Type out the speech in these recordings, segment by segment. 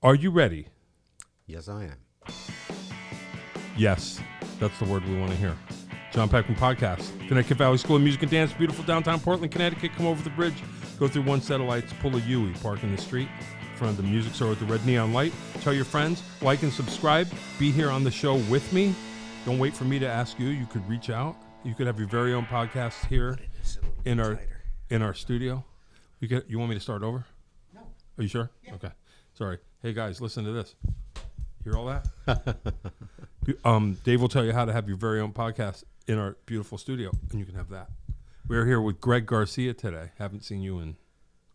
Are you ready? Yes, I am. Yes, that's the word we want to hear. John Peckman Podcast. Connecticut Valley School of Music and Dance, beautiful downtown Portland, Connecticut. Come over the bridge, go through one set of lights, pull a U-ey, park in the street, in front of the music store with the red neon light. Tell your friends, like and subscribe. Be here on the show with me. Don't wait for me to ask you. You could reach out. You could have your very own podcast here in our studio. You want me to start over? No. Are you sure? Yeah. Okay. Sorry. Hey guys, listen to this. Hear all that? Dave will tell you how to have your very own podcast in our beautiful studio, and you can have that. We're here with Greg Garcia today. Haven't seen you in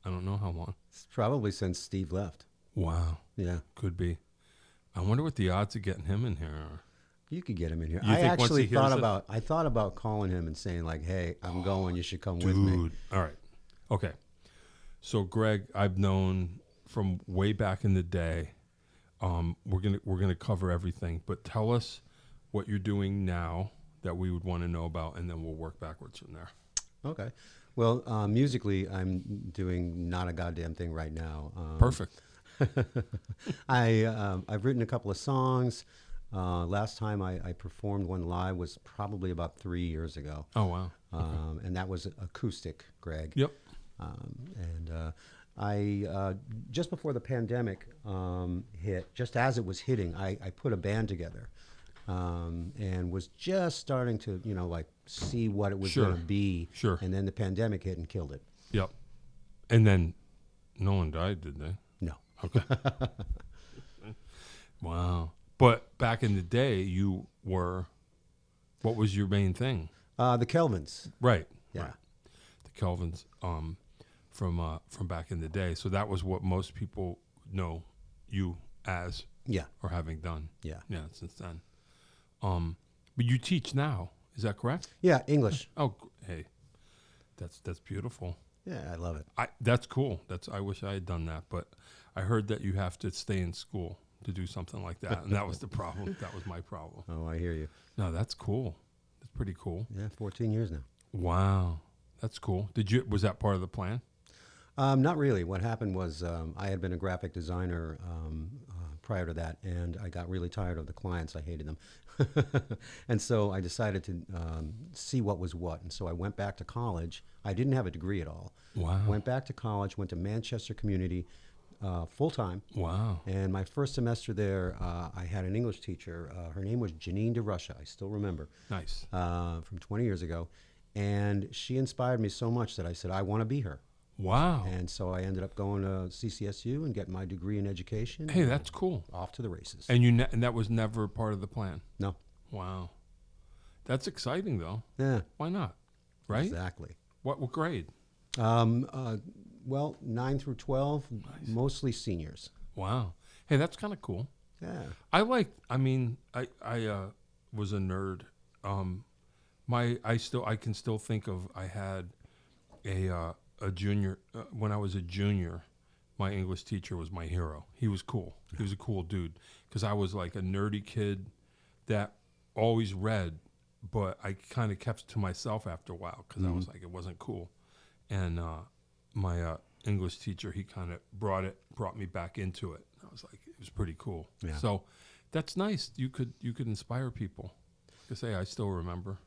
I don't know how long. It's probably since Steve left. Wow. Yeah. Could be. I wonder what the odds of getting him in here are. You could get him in here. You I think once actually he hears I thought about calling him and saying like, "Hey, I'm going. You should come Dude. with me." All right. Okay. So Greg, I've known from way back in the day. We're gonna cover everything, but tell us what you're doing now that we would want to know about, and then we'll work backwards from there. Okay. Well, musically, I'm doing not a goddamn thing right now. Perfect. I've written a couple of songs. Last time I performed one live was probably about 3 years ago. Oh wow. And that was acoustic, Greg. Yep. I just before the pandemic hit, just as it was hitting, I put a band together and was just starting to, see what it was Sure. going to be. Sure. And then the pandemic hit and killed it. Yep. And then no one died, did they? No. Okay. Wow. But back in the day, what was your main thing? The Kelvins. Right. Yeah. Right. The Kelvins from back in the day. So that was what most people know you as Yeah. or having done. Yeah. Yeah, since then. But you teach now, is that correct? Yeah. English. Oh, hey. That's beautiful. Yeah. I love it. That's cool. I wish I had done that, but I heard that you have to stay in school to do something like that, and that was the problem. That was my problem. Oh, I hear you. No, that's cool. That's pretty cool. Yeah. 14 years now. Wow, that's cool. Was that part of the plan? Not really. What happened was I had been a graphic designer prior to that, and I got really tired of the clients. I hated them. And so I decided to see what was what. And so I went back to college. I didn't have a degree at all. Wow. Went back to college, went to Manchester Community full-time. Wow. And my first semester there, I had an English teacher. Her name was Janine DeRusha. I still remember. Nice. From 20 years ago. And she inspired me so much that I said, I want to be her. Wow. And so I ended up going to CCSU and getting my degree in education. Hey, that's cool. Off to the races. And and that was never part of the plan? No. Wow. That's exciting, though. Yeah. Why not? Right? Exactly. What grade? Well, 9 through 12, mostly seniors. Wow. Hey, that's kind of cool. Yeah. I was a nerd. I can still think of, I had a junior, when I was a junior, my English teacher was my hero. He was cool. He was a cool dude because I was like a nerdy kid that always read, but I kind of kept to myself after a while because I was like, it wasn't cool. And my English teacher, he kind of brought me back into it. I was like, it was pretty cool. Yeah. So that's nice. You could inspire people. Because I still remember,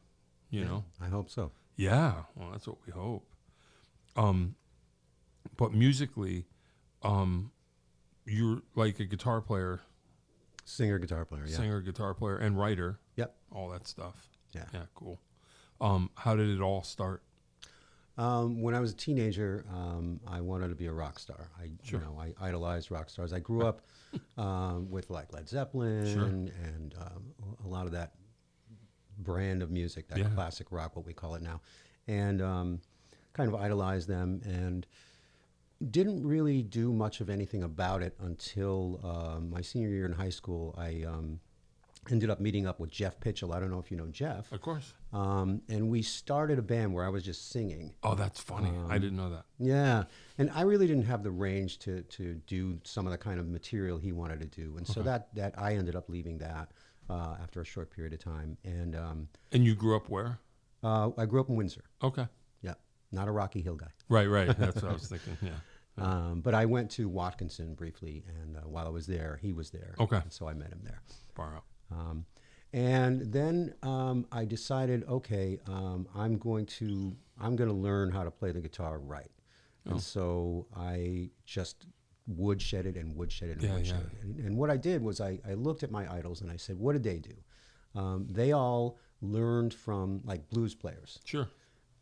you know. I hope so. Yeah, well, that's what we hope. But musically, you're like a guitar player, Singer, guitar player, yeah. singer, guitar player, and writer. Yep. All that stuff. Yeah. Yeah, cool. How did it all start? When I was a teenager, I wanted to be a rock star. I idolized rock stars. I grew up with like Led Zeppelin and a lot of that brand of music, that classic rock, what we call it now, and kind of idolized them and didn't really do much of anything about it until my senior year in high school. I ended up meeting up with Jeff Pitchell. I don't know if you know Jeff. Of course. And we started a band where I was just singing. Oh, that's funny. I didn't know that. Yeah. And I really didn't have the range to do some of the kind of material he wanted to do. And so that I ended up leaving that after a short period of time. And you grew up where? I grew up in Windsor. Okay. Yeah. Not a Rocky Hill guy. Right. That's what I was thinking. Yeah. But I went to Watkinson briefly, and while I was there, he was there. Okay. And so I met him there. Far out. And then I decided, okay, I'm going to learn how to play the guitar right. And so I just woodshedded and woodshedded and woodshedded. And what I did was I looked at my idols and I said, what did they do? They all learned from like blues players. Sure.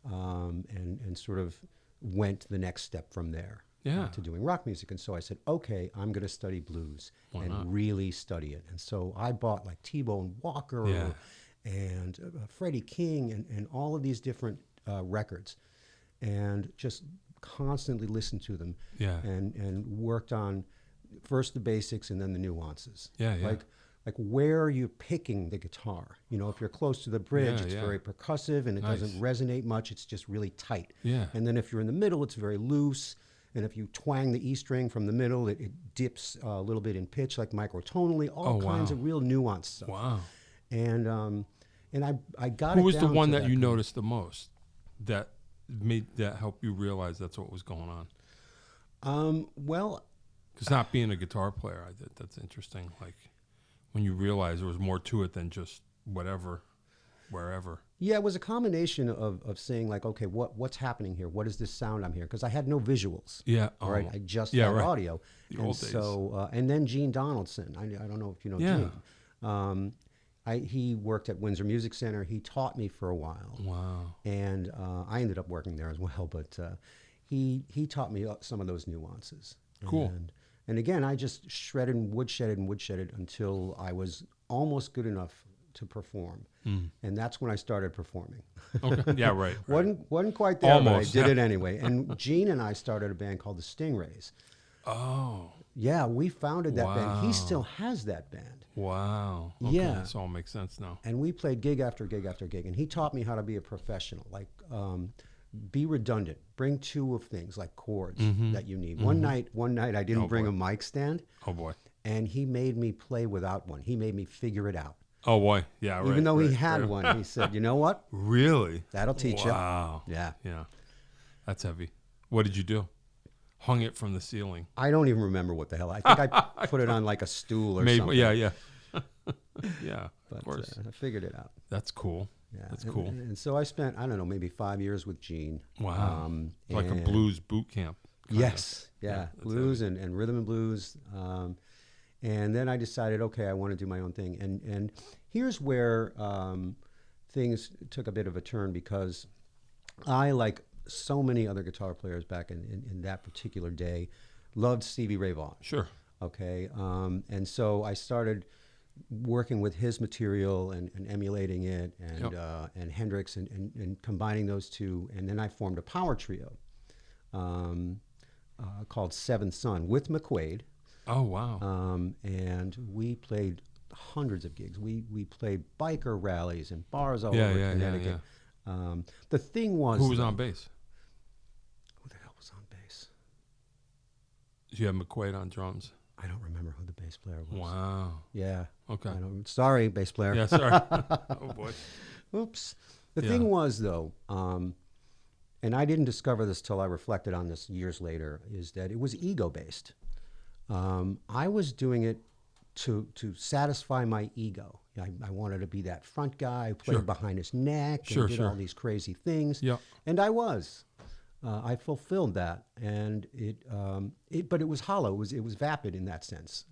And sort of went the next step from there. To doing rock music. And so I said, okay, I'm going to study blues and really study it. And so I bought like T-Bone Walker and Freddie King and all of these different records and just constantly listened to them and worked on first the basics and then the nuances. Like where you're picking the guitar. You know, if you're close to the bridge, it's very percussive and it doesn't resonate much. It's just really tight. And then if you're in the middle, it's very loose. And if you twang the E string from the middle, it dips a little bit in pitch, like microtonally, all kinds of real nuanced stuff. Wow. And I got Who it was down the one to that you noticed the most that helped you realize that's what was going on? Well, because not being a guitar player, that's interesting. Like when you realize there was more to it than just whatever, wherever. Yeah, it was a combination of saying like, okay, what's happening here? What is this sound I'm hearing? Because I had no visuals. Right. I just had audio. The old days. So, and then Gene Donaldson. I don't know if you know Gene. He worked at Windsor Music Center. He taught me for a while. Wow. And I ended up working there as well. But he taught me some of those nuances. Cool. And again, I just shredded and woodshedded until I was almost good enough to perform. And that's when I started performing. Okay. Yeah, right. Wasn't quite there, Almost. but I did it anyway. And Gene and I started a band called the Stingrays. Oh. Yeah, we founded that band. He still has that band. Wow. Okay. Yeah. This all makes sense now. And we played gig after gig after gig. And he taught me how to be a professional, like be redundant. Bring two of things like chords that you need. One night I didn't bring a mic stand. Oh, boy. And he made me play without one. He made me figure it out. Oh, boy. Yeah, right. Even though he had one, he said, you know what? Really? That'll teach you. Wow. Yeah. Yeah. That's heavy. What did you do? Hung it from the ceiling. I don't even remember what the hell. I think I put it on like a stool or something. Yeah. Yeah, but, of course. I figured it out. That's cool. Yeah. That's cool. And so I spent, I don't know, maybe 5 years with Gene. Wow. Like a blues boot camp. Yes. Yeah. Blues and rhythm and blues. And then I decided, okay, I want to do my own thing. And here's where things took a bit of a turn because I, like so many other guitar players back in that particular day, loved Stevie Ray Vaughan. Sure. Okay. And so I started working with his material and emulating it and Hendrix and combining those two. And then I formed a power trio called Seventh Son with McQuaid. Oh, wow. And we played hundreds of gigs. We played biker rallies and bars all over Connecticut. The thing was... Who was on bass? Who the hell was on bass? You had McQuaid on drums. I don't remember who the bass player was. Wow. Yeah. Okay. Sorry, bass player. Yeah, sorry. Oh, boy. Oops. The thing was, though, and I didn't discover this till I reflected on this years later, is that it was ego-based. I was doing it to satisfy my ego. I wanted to be that front guy who played behind his neck and did all these crazy things. Yeah. And I was. I fulfilled that, and but it was hollow. It was vapid in that sense,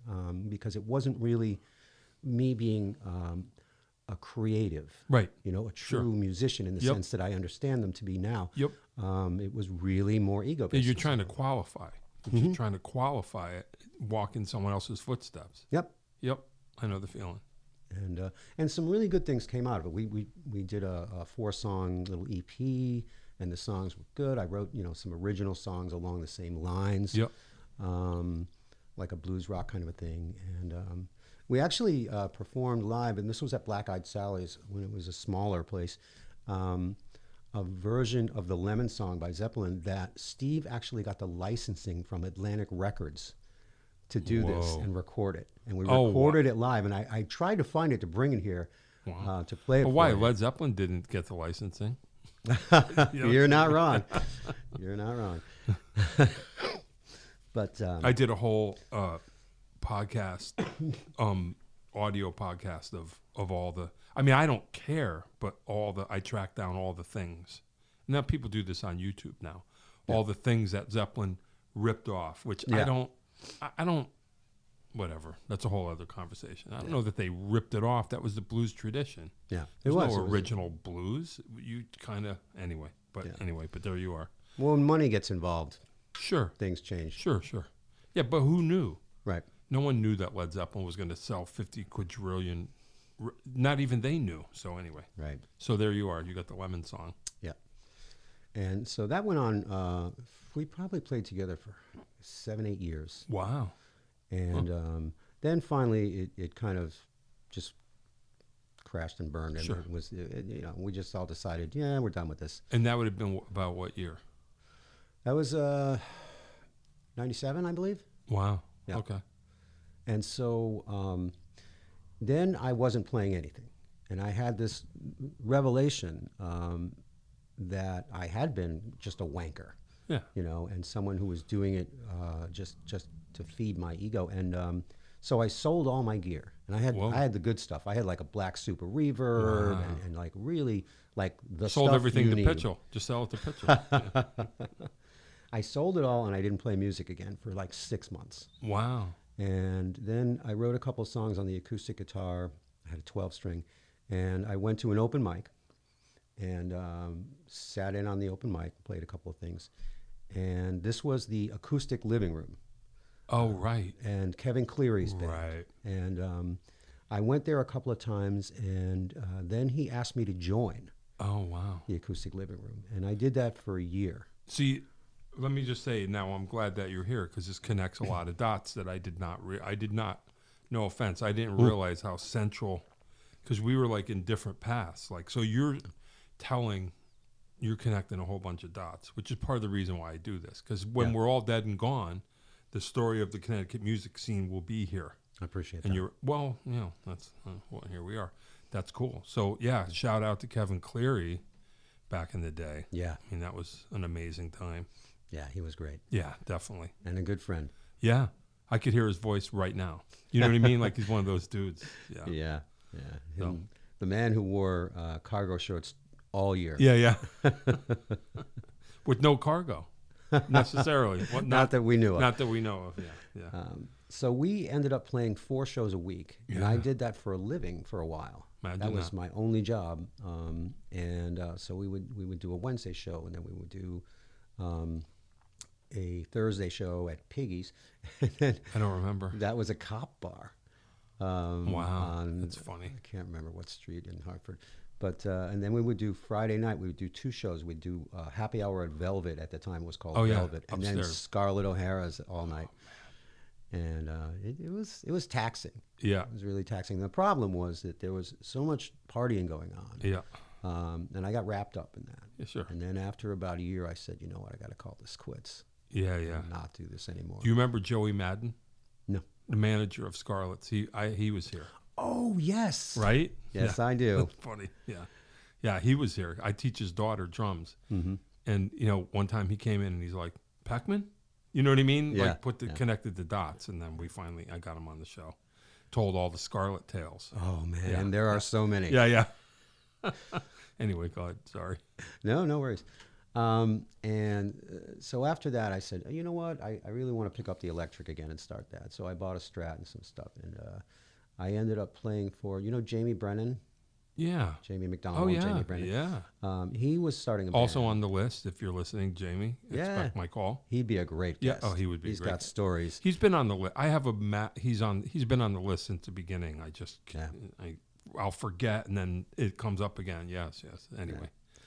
because it wasn't really me being a creative, right? You know, a true musician in the sense that I understand them to be now. Yep. It was really more ego-based. You're trying to qualify. You're trying to qualify it, walk in someone else's footsteps. Yep. I know the feeling. And some really good things came out of it. We did a 4-song little EP. And the songs were good. I wrote, some original songs along the same lines, like a blues rock kind of a thing. And we actually performed live, and this was at Black Eyed Sally's when it was a smaller place, a version of the Lemon Song by Zeppelin that Steve actually got the licensing from Atlantic Records to do this and record it. And we recorded it live, and I tried to find it to bring it here to play it. But why? Led Zeppelin didn't get the licensing. You're not wrong. You're not wrong. But I did a whole podcast, audio podcast of all the. I mean, I don't care, but I track down all the things. Now people do this on YouTube now. Yeah. All the things that Zeppelin ripped off, which I don't. Whatever. That's a whole other conversation. I don't know that they ripped it off. That was the blues tradition. Yeah, There's no original blues. You kind of anyway. But there you are. Well, when money gets involved, sure, things change. Sure. Yeah, but who knew? Right. No one knew that Led Zeppelin was going to sell 50 quadrillion. Not even they knew. So anyway. Right. So there you are. You got the Lemon song. Yeah. And so that went on. We probably played together for 7-8 years. Wow. And then finally, it kind of just crashed and burned. And sure. It was, we just all decided, we're done with this. And that would have been about what year? That was 97, I believe. Wow. Yeah. Okay. And so then I wasn't playing anything. And I had this revelation that I had been just a wanker. Yeah. And someone who was doing it just to feed my ego. And so I sold all my gear. And I had the good stuff. I had like a black Super Reverb and like really like the sold stuff everything you to need. Pitchell. Just sell it to Pitchell. Yeah. I sold it all and I didn't play music again for like 6 months. Wow. And then I wrote a couple of songs on the acoustic guitar. I had a 12-string. And I went to an open mic and sat in on the open mic, played a couple of things. And this was the Acoustic Living Room. Oh, right. And Kevin Cleary's band. Right. And I went there a couple of times, and then he asked me to join. Oh, wow. The Acoustic Living Room. And I did that for a year. See, let me just say now I'm glad that you're here because this connects a lot of dots that I did not, no offense, I didn't realize how central, because we were like in different paths. Like, so you're connecting a whole bunch of dots, which is part of the reason why I do this. Because when we're all dead and gone, the story of the Connecticut music scene will be here. I appreciate and that. That's here we are. That's cool. So shout out to Kevin Cleary back in the day. Yeah. I mean, that was an amazing time. Yeah, he was great. Yeah, definitely. And a good friend. Yeah. I could hear his voice right now. You know what I mean? Like he's one of those dudes. Yeah. Yeah. The man who wore cargo shorts all year. Yeah. With no cargo, necessarily. Not that we knew of. Not that we know of, yeah. So we ended up playing 4 shows a week. And I did that for a living for a while. That was my only job. So we would do a Wednesday show, and then we would do a Thursday show at Piggy's. And then I don't remember. That was a cop bar. Wow, that's funny. I can't remember what street in Hartford. But and then we would do Friday night. We would do 2 shows. We'd do Happy Hour at Velvet at the time. It was called Velvet, and upstairs. then Scarlett O'Hara's all night. And it was taxing. Yeah, it was really taxing. The problem was that there was so much partying going on. Yeah, and I got wrapped up in that. Yeah, sure. And then after about a year, I said, you know what, I got to call this quits. Yeah. And not do this anymore. Do you remember Joey Madden? No. The manager of Scarlett's. He was here. Oh, yes. Right? Yes, I do. That's funny. Yeah. Yeah, he was here. I teach his daughter drums. Mm-hmm. And, one time he came in and he's like, Peckman? You know what I mean? Yeah. Like connected the dots. And then I got him on the show. Told all the Scarlett tales. Oh, man. Yeah. There are so many. Yeah. Anyway, go ahead. Sorry. No worries. So after that, I said, you know what? I really want to pick up the electric again and start that. So I bought a Strat and some stuff. And I ended up playing for, Jamie Brennan? Yeah. Jamie McDonald. Oh, yeah. Jamie Brennan. Yeah. He was starting a also band. on the list, if you're listening, Jamie. Expect my call. He'd be a great guest. Yeah. Oh, he would be. He's got stories. He's been on the list. I have He's been on the list since the beginning. I just I'll forget, and then it comes up again. Yes. Anyway. Yeah.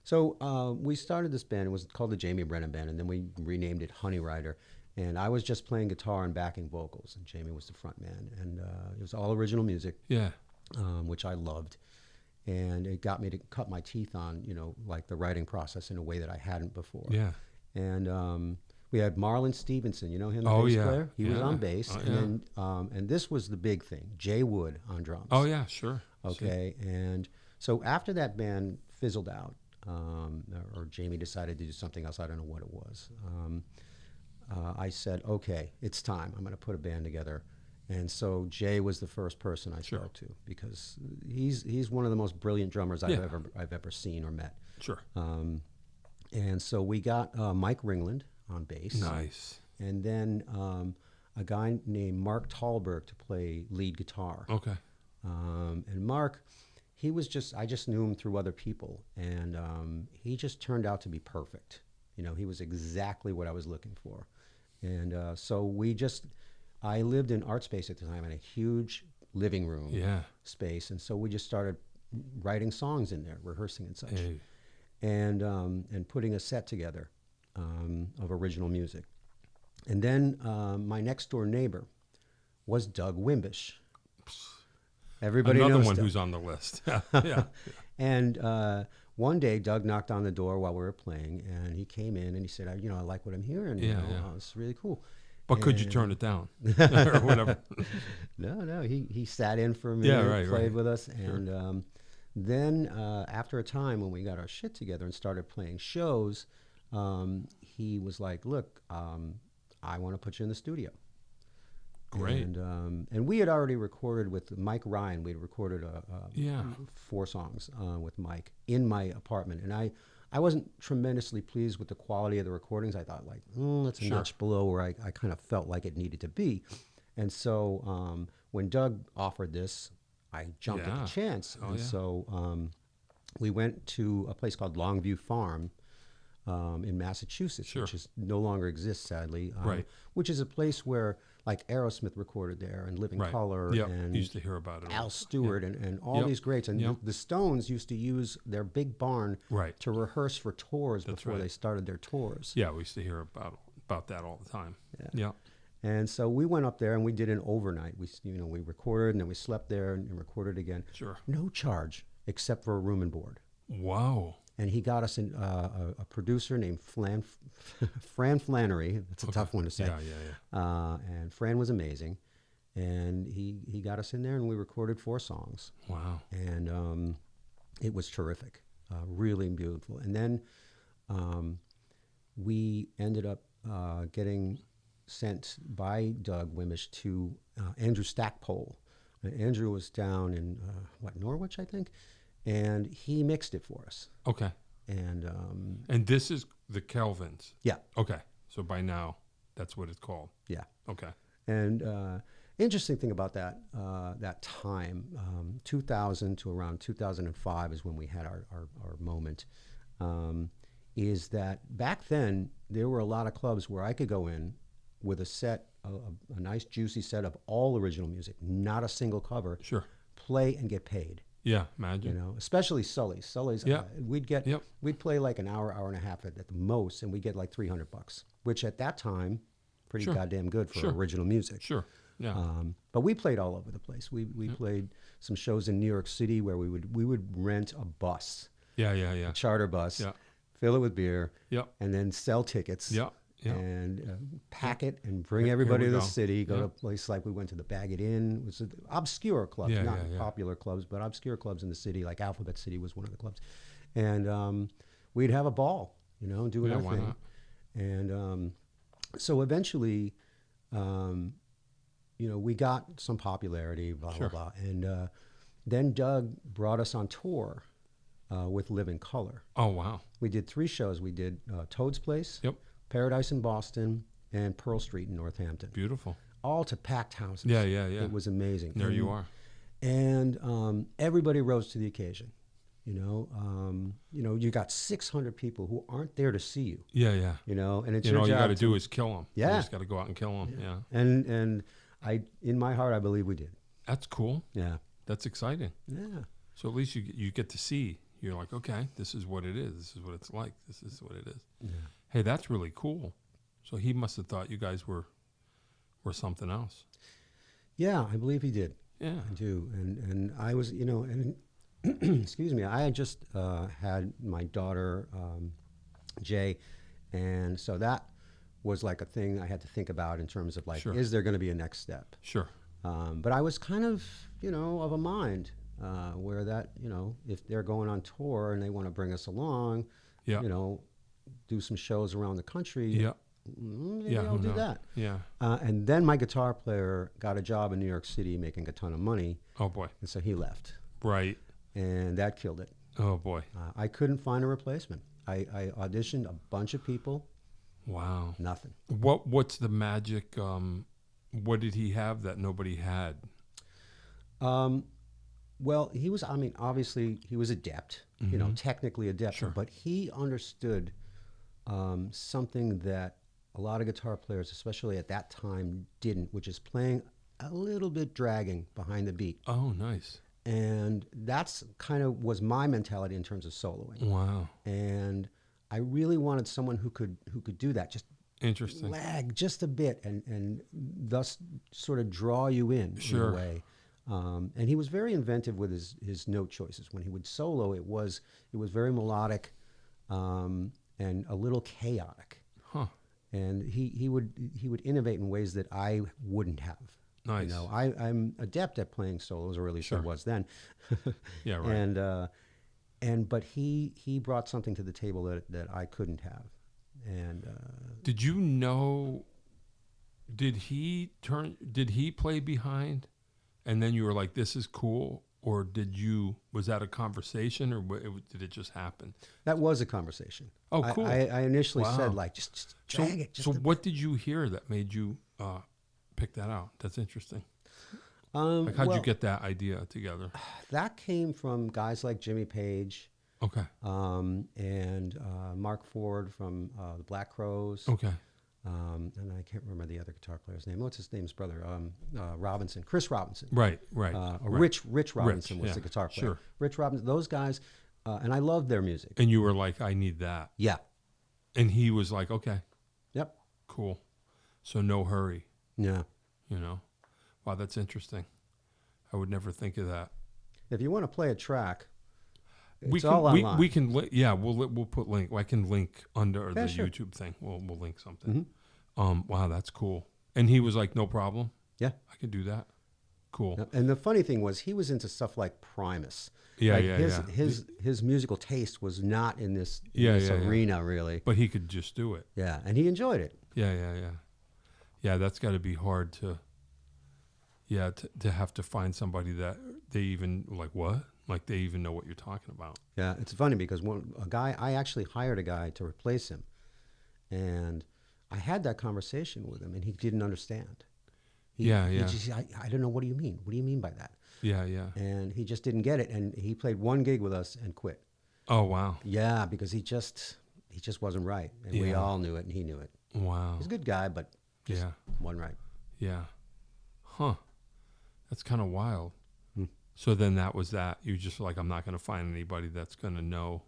So we started this band. It was called the Jamie Brennan Band, and then we renamed it Honey Rider. And I was just playing guitar and backing vocals, and Jamie was the front man. And it was all original music, which I loved. And it got me to cut my teeth on, like the writing process in a way that I hadn't before. Yeah. And we had Marlon Stevenson, you know him, the bass player? He was on bass. And this was the big thing, Jay Wood on drums. Oh, yeah, sure. Okay. And so after that band fizzled out, or Jamie decided to do something else, I don't know what it was. I said, okay, it's time. I'm going to put a band together. And so Jay was the first person I spoke to, because he's one of the most brilliant drummers I've ever seen or met. Sure. And so we got Mike Ringland on bass. Nice. And then a guy named Mark Tallberg to play lead guitar. Okay. And Mark, I just knew him through other people, and he just turned out to be perfect. You know, he was exactly what I was looking for. And so I lived in art space at the time, in a huge living room space, and so we just started writing songs in there, rehearsing and such, and putting a set together of original music. And then my next door neighbor was Doug Wimbish. Everybody Another knows one Doug. who's on the list. And one day Doug knocked on the door while we were playing, and he came in and he said, I like what I'm hearing. It's really cool. But could you turn it down or whatever? No. He sat in for a minute, played with us, and then after a time when we got our shit together and started playing shows, he was like, "Look, I want to put you in the studio." Great. And we had already recorded with Mike Ryan. We had recorded 4 songs with Mike in my apartment, and I wasn't tremendously pleased with the quality of the recordings. I thought, like, that's a notch below where I kind of felt like it needed to be. And so when Doug offered this, I jumped at the chance. So we went to a place called Longview Farm in Massachusetts, which no longer exists, sadly, which is a place where, like, Aerosmith recorded there, and Living Colour, and used to hear about it. Al Stewart, and all these greats. And the Stones used to use their big barn to rehearse for tours before they started their tours. Yeah, we used to hear about that all the time. Yeah. And so we went up there and we did an overnight. We recorded, and then we slept there and recorded again. Sure. No charge except for a room and board. Wow. And he got us a producer named Fran Flannery. That's a tough one to say. And Fran was amazing. And he got us in there, and we recorded 4 songs. Wow. And it was terrific, really beautiful. And then we ended up getting sent by Doug Wimbish to Andrew Stackpole. Andrew was down in, Norwich, I think? And he mixed it for us. Okay. And this is the Kelvins. Yeah. Okay. So by now, that's what it's called. Yeah. Okay. And interesting thing about that time, 2000 to around 2005 is when we had our moment. Is that back then there were a lot of clubs where I could go in with a set, a nice juicy set of all original music, not a single cover. Sure. Play and get paid. Yeah, imagine. Especially Sully's. We'd play like an hour and a half at the most, and we'd get like $300, which at that time, pretty goddamn good for original music. Sure. Yeah. But we played all over the place. We played some shows in New York City where we would rent a bus. A charter bus. Yeah. Fill it with beer. Yeah. And then sell tickets. Yeah. And pack it and bring everybody to the city. Go to a place like we went to the Bag It Inn, which was obscure clubs, not popular clubs, but obscure clubs in the city. Like Alphabet City was one of the clubs, and we'd have a ball, and do our thing. And so eventually, we got some popularity, blah blah blah, and then Doug brought us on tour with Living Colour. Oh wow! We did 3 shows. We did Toad's Place. Yep. Paradise in Boston, and Pearl Street in Northampton. Beautiful. All to packed houses. Yeah. It was amazing. There you are. And everybody rose to the occasion. You got 600 people who aren't there to see you. Yeah. And it's your job. All you got to do is kill them. Yeah. You just got to go out and kill them. Yeah. And I, in my heart, I believe we did. That's cool. Yeah. That's exciting. Yeah. So at least you get to see. You're like, okay, this is what it is. This is what it's like. This is what it is. Yeah. Hey, that's really cool. So he must have thought you guys were something else. Yeah, I believe he did. Yeah, I do. And I was, and excuse me, I had just had my daughter, Jay, and so that was like a thing I had to think about in terms of like, is there going to be a next step? Sure. But I was kind of, of a mind where that, if they're going on tour and they want to bring us along, do some shows around the country. Yeah. maybe I'll do that. Yeah. And then my guitar player got a job in New York City making a ton of money. Oh, boy. And so he left. Right. And that killed it. Oh, boy. I couldn't find a replacement. I auditioned a bunch of people. Wow. Nothing. What's the magic? What did he have that nobody had? Well, he was, obviously he was adept, technically adept, Sure. but he understood something that a lot of guitar players, especially at that time, didn't, which is playing a little bit dragging behind the beat. Oh, nice. And that's kind of was my mentality in terms of soloing. Wow. And I really wanted someone who could do that, just Interesting. lag just a bit and thus sort of draw you in Sure. a way. And he was very inventive with his note choices. When he would solo, it was very melodic and a little chaotic. Huh. And he would innovate in ways that I wouldn't have. Nice. I'm adept at playing solos, or at least I was then. Yeah, right. But he brought something to the table that I couldn't have. And did you know? Did he play behind, and then you were like, "This is cool," or was that a conversation, or did it just happen? That was a conversation. Oh, cool. I initially said, like, just drag it. So what did you hear that made you pick that out? That's interesting. Like, how'd you get that idea together? That came from guys like Jimmy Page. Okay. And Mark Ford from the Black Crowes. Okay. And I can't remember the other guitar player's name. What's his name's brother? Robinson, Chris Robinson. Right. Rich Robinson was yeah, the guitar player. Sure. Rich Robinson. Those guys, and I loved their music. And you were like, I need that. Yeah. And he was like, okay. Yep. Cool. So no hurry. Yeah. Wow, that's interesting. I would never think of that. If you want to play a track, it's all online. We can we'll put link. I can link under the sure. YouTube thing. We'll link something. Mm-hmm. Wow, that's cool. And he was like, no problem. Yeah, I can do that. Cool. Yep. And the funny thing was, he was into stuff like Primus. Yeah, like his musical taste was not in this arena really. But he could just do it. Yeah, and he enjoyed it. Yeah, that's got to be hard to have to find somebody that they even like they even know what you're talking about. Yeah, it's funny because I actually hired a guy to replace him, and I had that conversation with him, and he didn't understand. He just, I don't know, what do you mean? What do you mean by that? Yeah. And he just didn't get it, and he played one gig with us and quit. Oh, wow. Yeah, because he just wasn't right, and we all knew it, and he knew it. Wow. He's a good guy, but just wasn't right. Yeah. Huh. That's kind of wild. So then that was that. You just like, I'm not going to find anybody that's going to know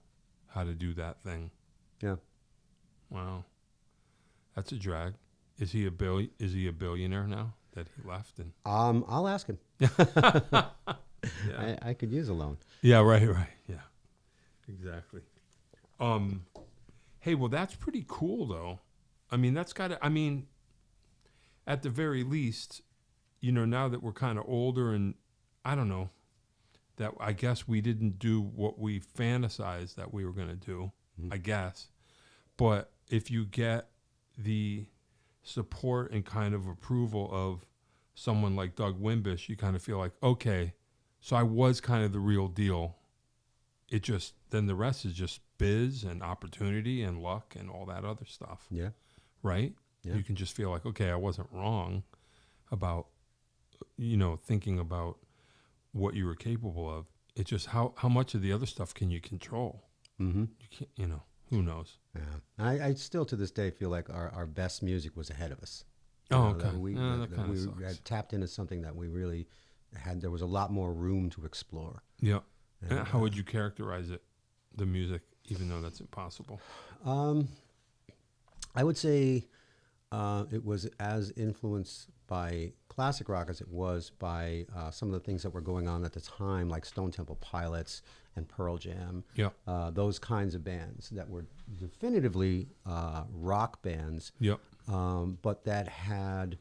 how to do that thing. Yeah. Wow. That's a drag. Is he a billionaire now that he left? And I'll ask him. I could use a loan. Yeah, right. Yeah. Exactly. Hey, well, that's pretty cool though. I mean, at the very least, now that we're kind of older, and I don't know, that I guess we didn't do what we fantasized that we were going to do, I guess. But if you get the support and kind of approval of someone like Doug Wimbish, you kind of feel like, okay, so I was kind of the real deal. Then the rest is just biz and opportunity and luck and all that other stuff. Yeah. Right? Yeah. You can just feel like, okay, I wasn't wrong about, thinking about what you were capable of. It's just how much of the other stuff can you control? Mm-hmm. You can't, who knows? Yeah. I still to this day feel like our best music was ahead of us. Okay. That we had tapped into something that we really had. There was a lot more room to explore. Yeah. And how would you characterize it, the music, even though that's impossible? I would say it was as influenced by classic rock as it was by some of the things that were going on at the time, like Stone Temple Pilots and Pearl Jam. Yeah. Those kinds of bands that were definitively rock bands. Yep. But that had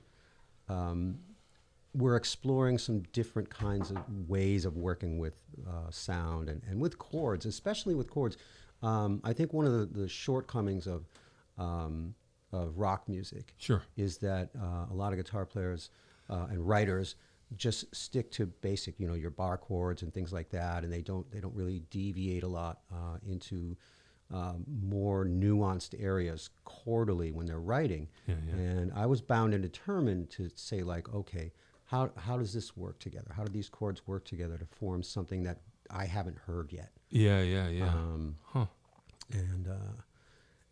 were exploring some different kinds of ways of working with sound and with chords, especially with chords. I think one of the shortcomings of of rock music Sure. is that a lot of guitar players and writers just stick to basic, your bar chords and things like that, and they don't really deviate a lot into more nuanced areas chordally when they're writing. Yeah. And I was bound and determined to say, like, okay, how does this work together? How do these chords work together to form something that I haven't heard yet? Yeah.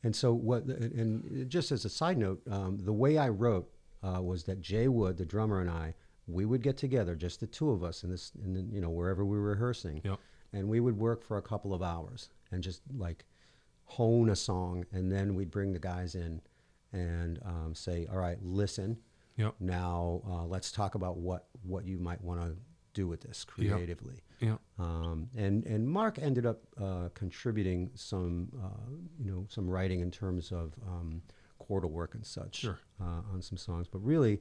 And so and just as a side note, the way I wrote was that Jay Wood, the drummer, and we would get together, just the two of us, wherever we were rehearsing, Yep. and we would work for a couple of hours and just like hone a song, and then we'd bring the guys in and say, all right, listen. Yep. Now let's talk about what you might want to do with this creatively. Yep. And Mark ended up contributing some writing in terms of chordal work and such. Sure. On some songs, but really,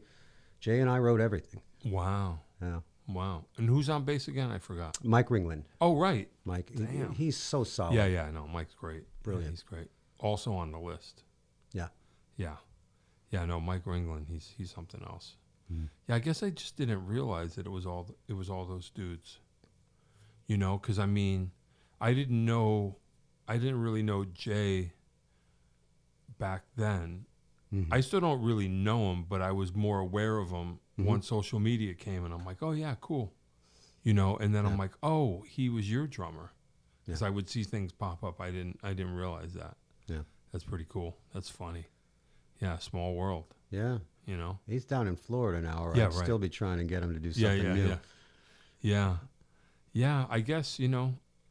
Jay and I wrote everything. Wow. Yeah. Wow. And who's on bass again? I forgot. Mike Ringland. Oh, right. Mike. Damn. He's so solid. Yeah. No, Mike's great. Brilliant. Yeah, he's great. Also on the list. Yeah. Yeah. No, Mike Ringland. He's something else. Mm-hmm. Yeah. I guess I just didn't realize that it was all those dudes. Because I mean, I didn't really know Jay back then. Mm-hmm. I still don't really know him, but I was more aware of him once social media came, and I'm like, oh yeah, cool, and then I'm like, oh, he was your drummer, because I would see things pop up. I didn't realize that. Yeah, that's pretty cool. That's funny. Yeah, small world. Yeah, he's down in Florida now, or I'd still be trying to get him to do something new. Yeah.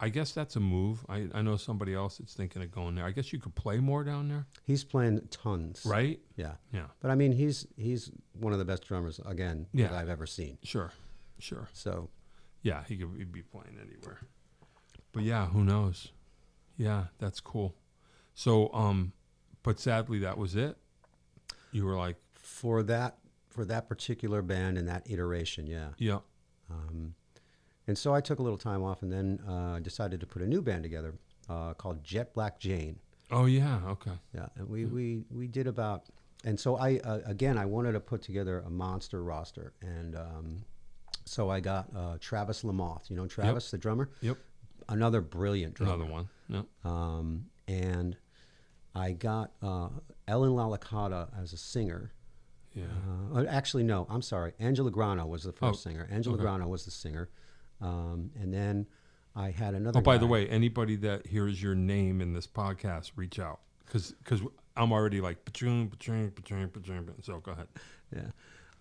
I guess that's a move. I know somebody else that's thinking of going there. I guess you could play more down there. He's playing tons. Right? Yeah. Yeah. But I mean, he's one of the best drummers, again, that I've ever seen. Sure. So. Yeah, he'd be playing anywhere. But yeah, who knows? Yeah, that's cool. So, but sadly, that was it. You were like. For that particular band and that iteration, yeah. Yeah. And so I took a little time off, and then decided to put a new band together called Jet Black Jane. Oh yeah, okay. Yeah, and we did about, and so I wanted to put together a monster roster, and so I got Travis Lamoth. You know Travis, the drummer. Yep. Another brilliant drummer. Another one. Yep. And I got Ellen Lalicata as a singer. Yeah. Actually, no, I'm sorry. Angela Grano was the first singer. Angela Grano was the singer. And then I had another by guy. the way, anybody that hears your name in this podcast, reach out. Because I'm already like, so go ahead. Yeah.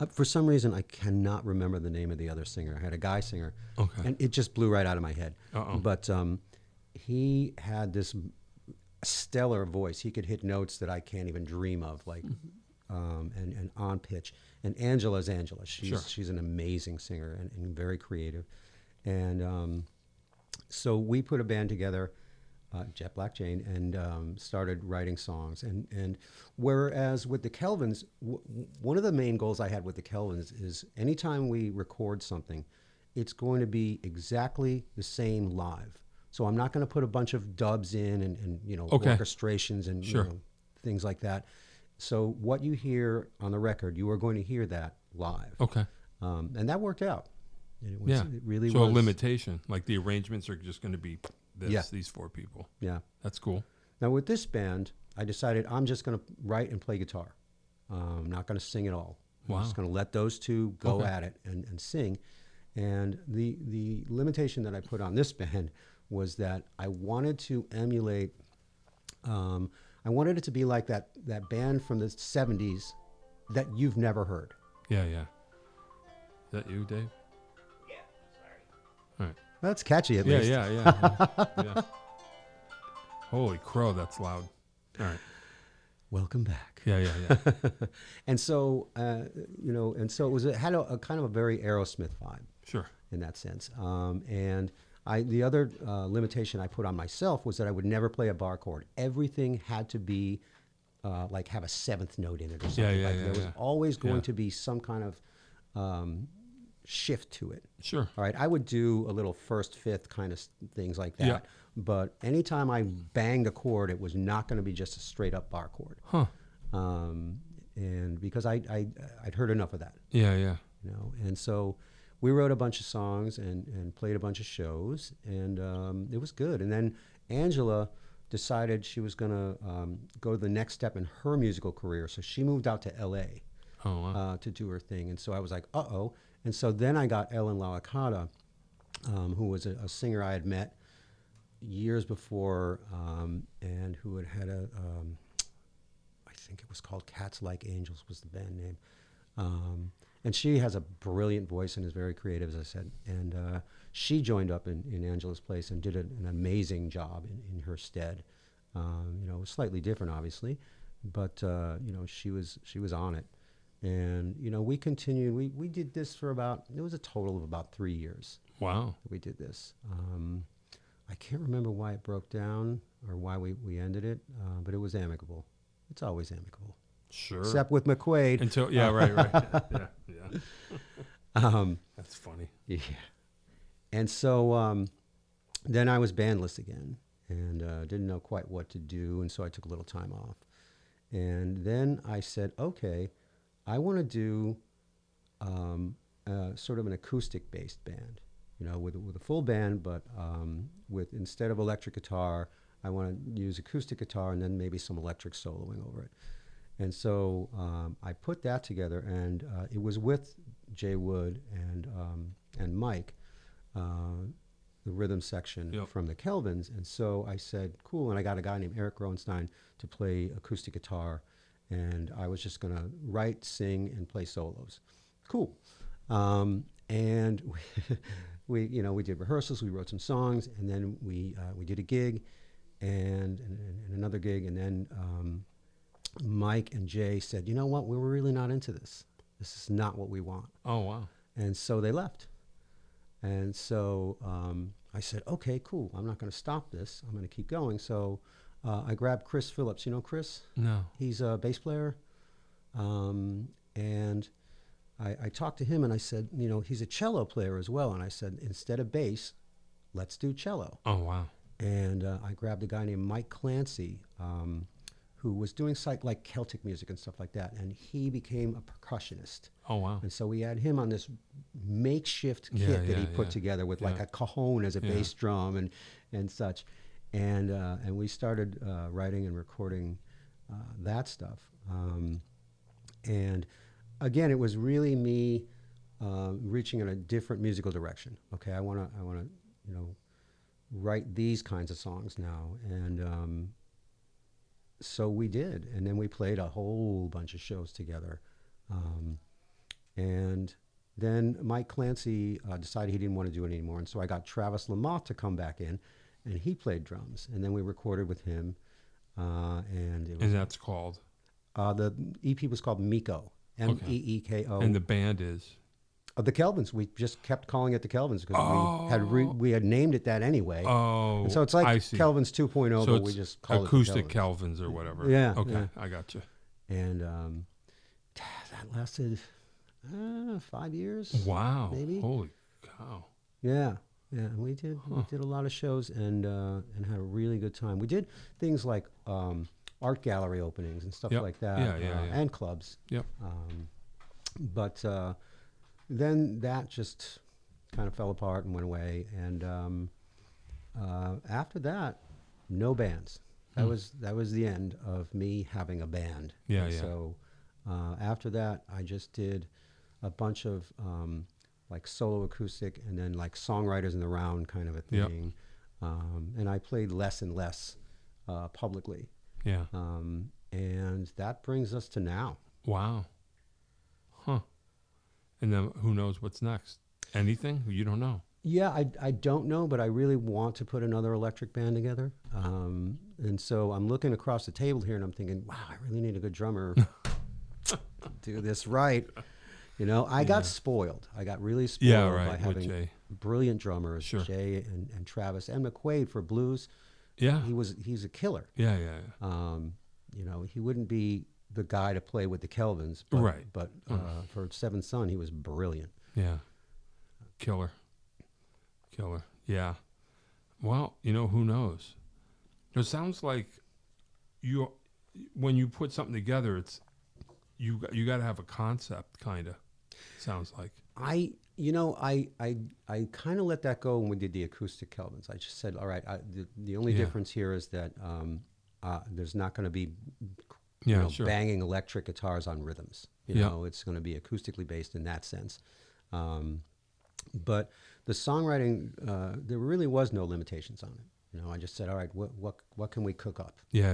For some reason, I cannot remember the name of the other singer. I had a guy singer. Okay. And it just blew right out of my head. Uh-oh. But he had this stellar voice. He could hit notes that I can't even dream of, like, and on pitch. And Angela's Angela. She's an amazing singer and very creative. And so we put a band together, Jet Black Jane, and started writing songs. And whereas with the Kelvins, one of the main goals I had with the Kelvins is anytime we record something, it's going to be exactly the same live. So I'm not going to put a bunch of dubs in and orchestrations and things like that. So what you hear on the record, you are going to hear that live. Okay. And that worked out. It really was. So a limitation, like the arrangements are just going to be these four people. Yeah. That's cool. Now with this band, I decided I'm just going to write and play guitar. I'm not going to sing at all. Wow. I'm just going to let those two go at it and sing. And the limitation that I put on this band was that I wanted to emulate, I wanted it to be like that band from the 70s that you've never heard. Yeah. Is that you, Dave? Yeah, sorry. All right. That's catchy at least. Yeah. Holy crow, that's loud. All right. Welcome back. Yeah. And so, it had a kind of a very Aerosmith vibe. Sure. In that sense. And the other limitation I put on myself was that I would never play a bar chord. Everything had to be like have a seventh note in it or something. There was always going to be some kind of shift to it. Sure. All right. I would do a little first, fifth kind of things like that. Yeah. But anytime I banged a chord, it was not going to be just a straight up bar chord. Huh. And because I'd heard enough of that, Yeah. and so we wrote a bunch of songs and played a bunch of shows, and it was good. And then Angela decided she was going to go to the next step in her musical career, so she moved out to L.A. Oh, wow. To do her thing. And so I was like, uh-oh. And so then I got Ellen LaLacata, who was a singer I had met years before, and who had I think it was called Cats Like Angels was the band name. And she has a brilliant voice and is very creative, as I said. And she joined up in Angela's place and did an amazing job in her stead. It was slightly different, obviously, but she was on it. And we continued. We did this for it was a total of about 3 years. Wow. We did this. I can't remember why it broke down or why we ended it, but it was amicable. It's always amicable. Sure. Except with McQuaid. Right. Yeah. That's funny. Yeah. And so then I was bandless again and didn't know quite what to do, and so I took a little time off. And then I said, okay, I want to do sort of an acoustic-based band, with a full band, but with instead of electric guitar, I want to use acoustic guitar and then maybe some electric soloing over it. And so I put that together, and it was with Jay Wood and Mike, the rhythm section from the Kelvins. And so I said, cool. And I got a guy named Eric Groenstein to play acoustic guitar, and I was just going to write, sing, and play solos. Cool. And we did rehearsals. We wrote some songs, and then we did a gig, and another gig, and then Mike and Jay said, you know what, we're really not into this. This is not what we want. Oh, wow. And so they left. And so I said, okay, cool. I'm not going to stop this. I'm going to keep going. So I grabbed Chris Phillips. You know Chris? No. He's a bass player. And I talked to him, and I said, he's a cello player as well. And I said, instead of bass, let's do cello. Oh, wow. And I grabbed a guy named Mike Clancy, who was doing like Celtic music and stuff like that, and he became a percussionist. Oh, wow. And so we had him on this makeshift kit that he put together with like a cajon as a bass drum and such. And we started writing and recording that stuff. And again, it was really me reaching in a different musical direction. Okay, I want to write these kinds of songs now. And so we did, and then we played a whole bunch of shows together. And then Mike Clancy decided he didn't want to do it anymore, and so I got Travis Lamothe to come back in, and he played drums, and then we recorded with him. And it was, And that's called? the EP was called Miko, Meeko. And the band is? The Kelvins. We just kept calling it the Kelvins because we had named it that anyway. Oh, and so it's like Kelvins 2.0, so but we just call acoustic it the Kelvins. Kelvins or whatever. Yeah. Okay, yeah. I got you. And that lasted 5 years. Wow. Maybe. Holy cow. Yeah. We did a lot of shows and had a really good time. We did things like art gallery openings and stuff like that. And clubs. Yep. But then that just kind of fell apart and went away. And after that, no bands. That was the end of me having a band. Yeah, and yeah. So after that, I just did a bunch of like solo acoustic and then like songwriters in the round kind of a thing. And I played less and less publicly. Yeah. And that brings us to now. Wow. Huh. And then who knows what's next? Anything? You don't know. Yeah, I don't know, but I really want to put another electric band together. And so I'm looking across the table here and I'm thinking, wow, I really need a good drummer to do this right. I got spoiled. I got really spoiled by having brilliant drummers, Jay and Travis and McQuaid for blues. Yeah. He's a killer. Yeah. He wouldn't be the guy to play with the Kelvins, but for Seventh Son, he was brilliant. Yeah. Killer. Yeah. Well, who knows? It sounds like when you put something together, it's you got to have a concept, kind of. Sounds like. I kind of let that go when we did the acoustic Kelvins. I just said, all right, the only difference here is that there's not going to be banging electric guitars on rhythms. You know, it's going to be acoustically based in that sense. But the songwriting, there really was no limitations on it. You know, I just said, all right, what can we cook up? Yeah.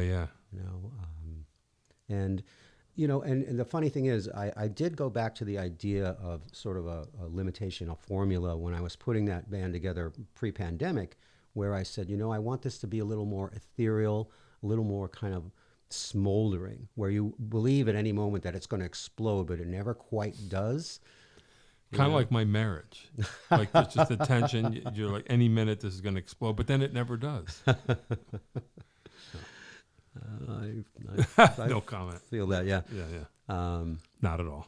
You know, and the funny thing is, I did go back to the idea of sort of a limitation, a formula, when I was putting that band together pre-pandemic, where I said, I want this to be a little more ethereal, a little more kind of smoldering, where you believe at any moment that it's going to explode, but it never quite does. Kind of like my marriage. Like, there's just the tension. You're like, any minute this is going to explode, but then it never does. I no comment. Feel that, yeah. Yeah. Not at all.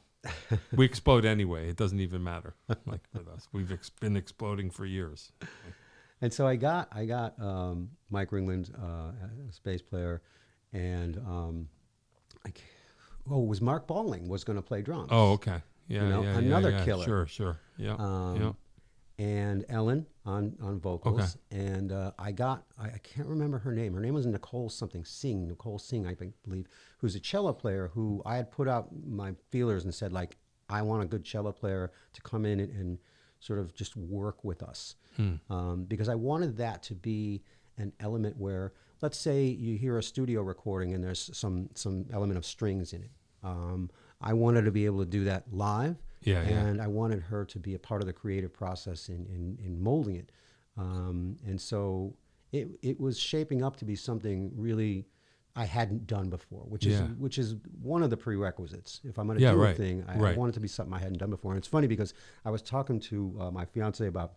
We explode anyway. It doesn't even matter. Like with us, we've been exploding for years. And so I got Mike Ringland, a bass player, and it was Mark Balling was going to play drums. Oh, okay. Yeah, another killer. Sure. Yeah. And Ellen on vocals. Okay. And I can't remember her name. Her name was Nicole Singh, I believe, who's a cello player who I had put out my feelers and said, like, I want a good cello player to come in and sort of just work with us. Because I wanted that to be an element where, let's say you hear a studio recording and there's some element of strings in it. I wanted to be able to do that live, and I wanted her to be a part of the creative process in molding it. And so it was shaping up to be something really I hadn't done before, which is one of the prerequisites. If I'm going to do a thing, I want it to be something I hadn't done before. And it's funny because I was talking to my fiance about,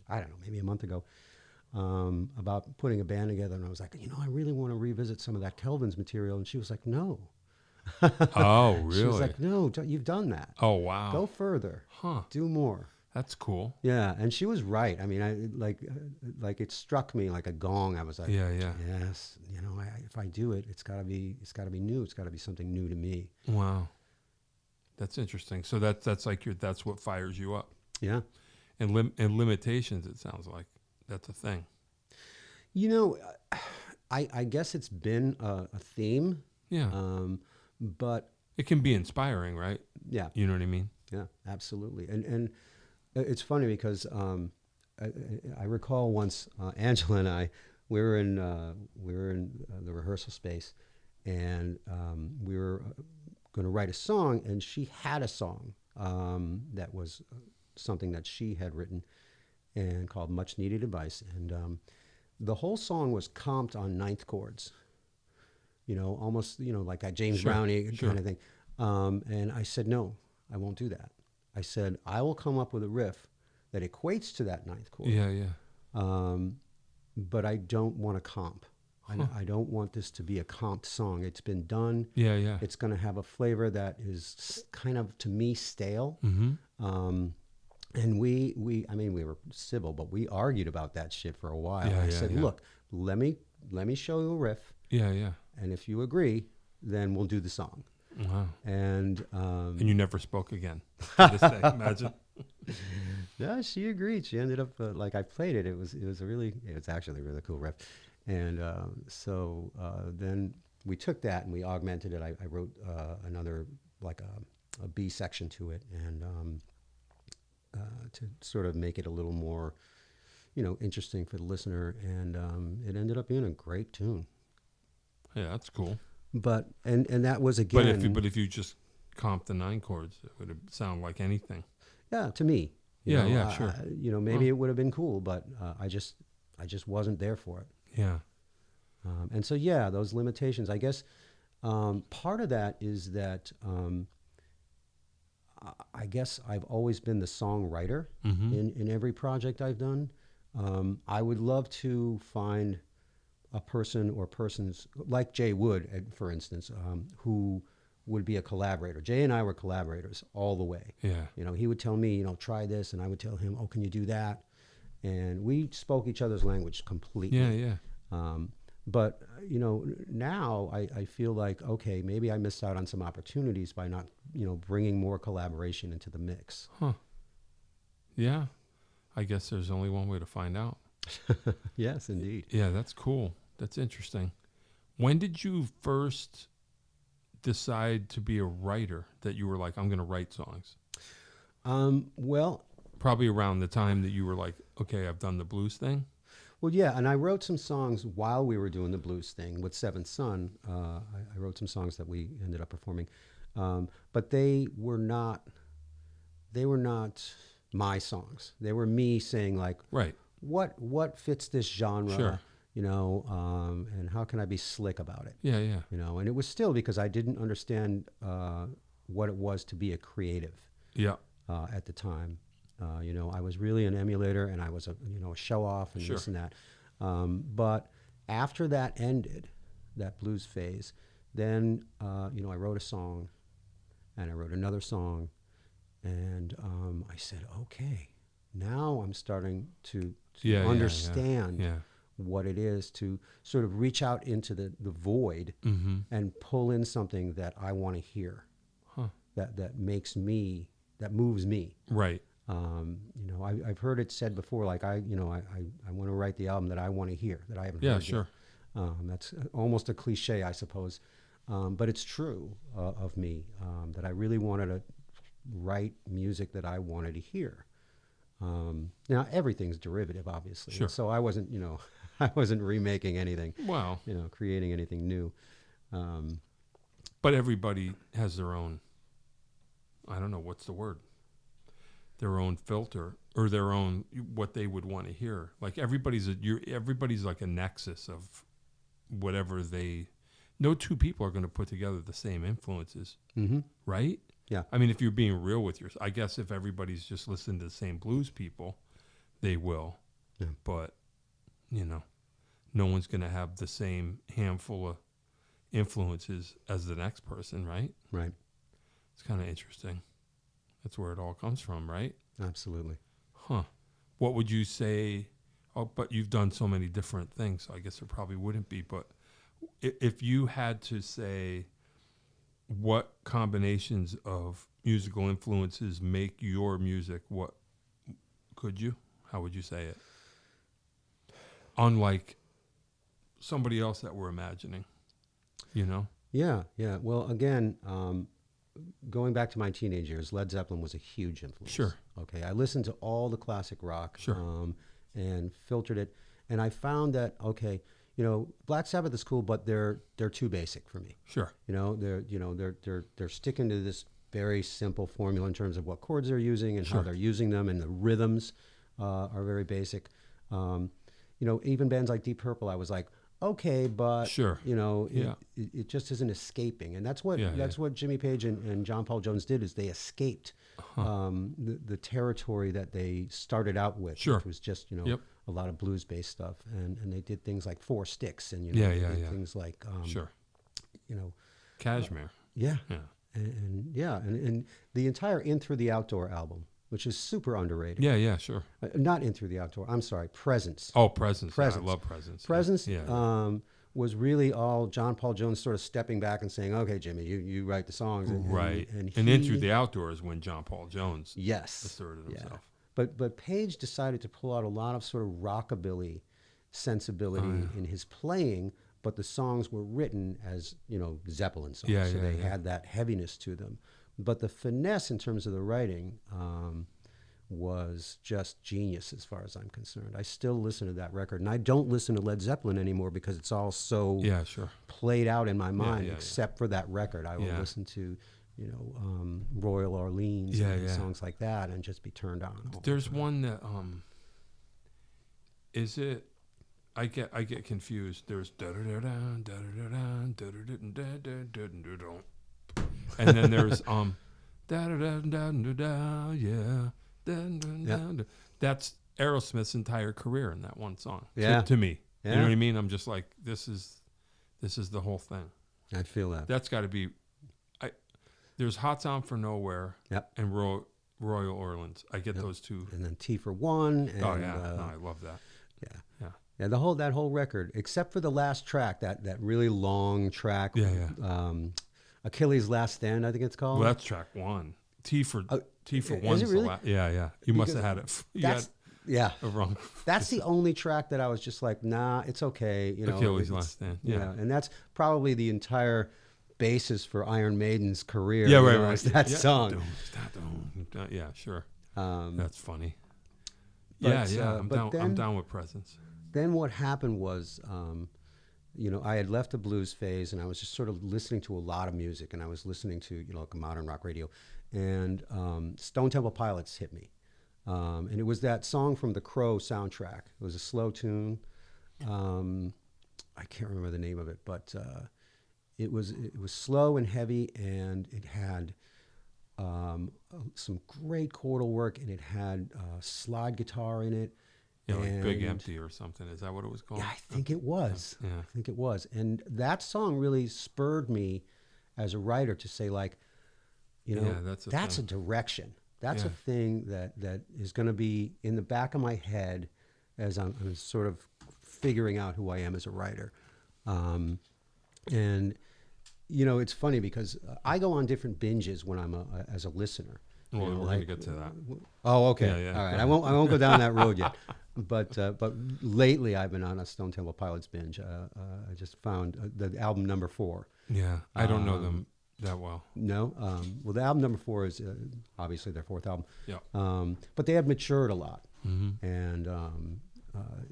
I don't know, maybe a month ago, about putting a band together, and I was like, I really want to revisit some of that Kelvin's material, and she was like, no. Oh, really? She was like, no, you've done that. Oh, wow. Go further. Do more. That's cool. Yeah, and she was right. I mean, like it struck me like a gong. I was like, yes, if I do it, it's got to be new. It's got to be something new to me. Wow, that's interesting. So that's like that's what fires you up. Yeah, and limitations. It sounds like that's a thing. I guess it's been a theme. Yeah. But it can be inspiring, right? Yeah. You know what I mean? Yeah, absolutely. And it's funny because I recall once Angela and I, we were in the rehearsal space, and we were going to write a song, and she had a song that was something that she had written and called Much Needed Advice. And the whole song was comped on ninth chords. Almost, like a James Brownie kind of thing. And I said, no, I won't do that. I said, I will come up with a riff that equates to that ninth chord. Yeah. But I don't want a comp. I don't want this to be a comped song. It's been done. Yeah. It's going to have a flavor that is kind of, to me, stale. Mm-hmm. And we were civil, but we argued about that shit for a while. I said, look, let me show you a riff. Yeah. And if you agree, then we'll do the song. Wow. And you never spoke again to this day, imagine. Yeah, she agreed. She ended up I played it. It was actually a really cool riff. And so then we took that and we augmented it. I wrote another a B section to it, and to sort of make it a little more, interesting for the listener. And it ended up being a great tune. Yeah, that's cool. But and that was again. But if you just comp the 9 chords, it would sound like anything. Yeah, to me. Sure. Maybe it would have been cool, but I just wasn't there for it. Yeah. And so those limitations. I guess part of that is that I guess I've always been the songwriter in every project I've done. I would love to find a person or persons like Jay Wood, for instance, who would be a collaborator. Jay and I were collaborators all the way. Yeah. He would tell me, try this, and I would tell him, oh, can you do that? And we spoke each other's language completely. Yeah. But now I feel like, okay, maybe I missed out on some opportunities by not bringing more collaboration into the mix. Huh. Yeah. I guess there's only one way to find out. Yes, indeed. Yeah, that's cool. That's interesting. When did you first decide to be a writer, that you were like, I'm going to write songs? Well, probably around the time that you were like, okay, I've done the blues thing. Well, yeah, and I wrote some songs while we were doing the blues thing with Seventh Son. I wrote some songs that we ended up performing, but they were not my songs. They were me saying like, right, what fits this genre, sure. And how can I be slick about it? Yeah, yeah. And it was still because I didn't understand what it was to be a creative. Yeah. At the time. I was really an emulator, and I was a show off and Sure. this and that. But after that ended, that blues phase, then I wrote a song, and I wrote another song, and I said, okay, now I'm starting to understand what it is to sort of reach out into the void and pull in something that I want to hear, that makes me, that moves me. Right. I've heard it said before, like I want to write the album that I want to hear, that I haven't heard. Yeah, sure. Yet. That's almost a cliche, I suppose, but it's true of me, that I really wanted to write music that I wanted to hear. Now everything's derivative, obviously. Sure. So I wasn't, I wasn't remaking anything. Wow. Creating anything new. But everybody has their own, I don't know, what's the word? Their own filter, or their own, what they would want to hear. Like everybody's like a nexus of whatever no two people are going to put together the same influences. Mm-hmm. Right? Yeah. I mean, if you're being real with yourself, I guess if everybody's just listening to the same blues people, they will. Yeah. But, no one's going to have the same handful of influences as the next person, right? Right. It's kind of interesting. That's where it all comes from, right? Absolutely. Huh. What would you say? Oh, but you've done so many different things, so I guess there probably wouldn't be. But if you had to say what combinations of musical influences make your music, how would you say it? Unlike somebody else that we're imagining, Yeah. Well, again, going back to my teenage years, Led Zeppelin was a huge influence. Sure. Okay, I listened to all the classic rock, Sure. And filtered it, and I found that Black Sabbath is cool, but they're too basic for me. Sure. They're sticking to this very simple formula in terms of what chords they're using and Sure. how they're using them, and the rhythms are very basic. Even bands like Deep Purple, I was like, okay, but Sure. it just isn't escaping, and that's what Jimmy Page and John Paul Jones did, is they escaped the territory that they started out with, Sure. which was just Yep. a lot of blues based stuff, and they did things like Four Sticks, and Yeah. things like Sure. Cashmere. Yeah. Yeah. And the entire In Through the Outdoor album, which is super underrated. Yeah, sure. Not In Through the Outdoor. I'm sorry, Presence. Oh, Presence. Presence. Yeah, I love Presence. Presence Yeah. was really all John Paul Jones sort of stepping back and saying, "Okay, Jimmy, you write the songs." Right. And In Through the Outdoor is when John Paul Jones yes, asserted himself. But Page decided to pull out a lot of sort of rockabilly sensibility in his playing, but the songs were written as Zeppelin songs, so they had that heaviness to them. But the finesse in terms of the writing was just genius as far as I'm concerned. I still listen to that record, and I don't listen to Led Zeppelin anymore because it's all so Sure. played out in my mind, except for that record. I will listen to, Royal Orleans and songs like that and just be turned on. There's one that, is it, I get confused. There's and then there's that's Aerosmith's entire career in that one song. Yeah. To me. Yeah. You know what I mean? I'm just like, this is the whole thing. I feel that. That's got to be. There's Hot Sound for Nowhere. Yep. And Royal Orleans. I get those two. And then T for One. And, I love that. Yeah. Yeah, that whole record, except for the last track, that really long track. Achilles' Last Stand, I think it's called. Well, that's track 1. T for is it really? Yeah. You must have had it. That's wrong. That's the only track that I was just like, nah, it's okay. You know, Achilles' Last Stand. Yeah, and that's probably the entire basis for Iron Maiden's career. Yeah, right. That song. Yeah, sure. That's funny. But, I'm down with Presence. Then what happened was, I had left the blues phase, and I was just sort of listening to a lot of music, and I was listening to, like modern rock radio, and Stone Temple Pilots hit me, and it was that song from the Crow soundtrack. It was a slow tune. I can't remember the name of it, but it was slow and heavy, and it had some great chordal work, and it had slide guitar in it. Yeah, like Big Empty or something. Is that what it was called? Yeah, I think it was. Yeah. I think it was. And that song really spurred me as a writer to say, like, that's a direction. That's a thing that is going to be in the back of my head as I'm sort of figuring out who I am as a writer. And it's funny because I go on different binges when I'm as a listener. Well, we're going to get to that. Oh, okay. Yeah. All right. I won't go down that road yet. But lately I've been on a Stone Temple Pilots binge. I just found the album number 4. Yeah, I don't know them that well. No. Well, the album number 4 is obviously their 4th album. Yeah. But they had matured a lot, Mm-hmm. and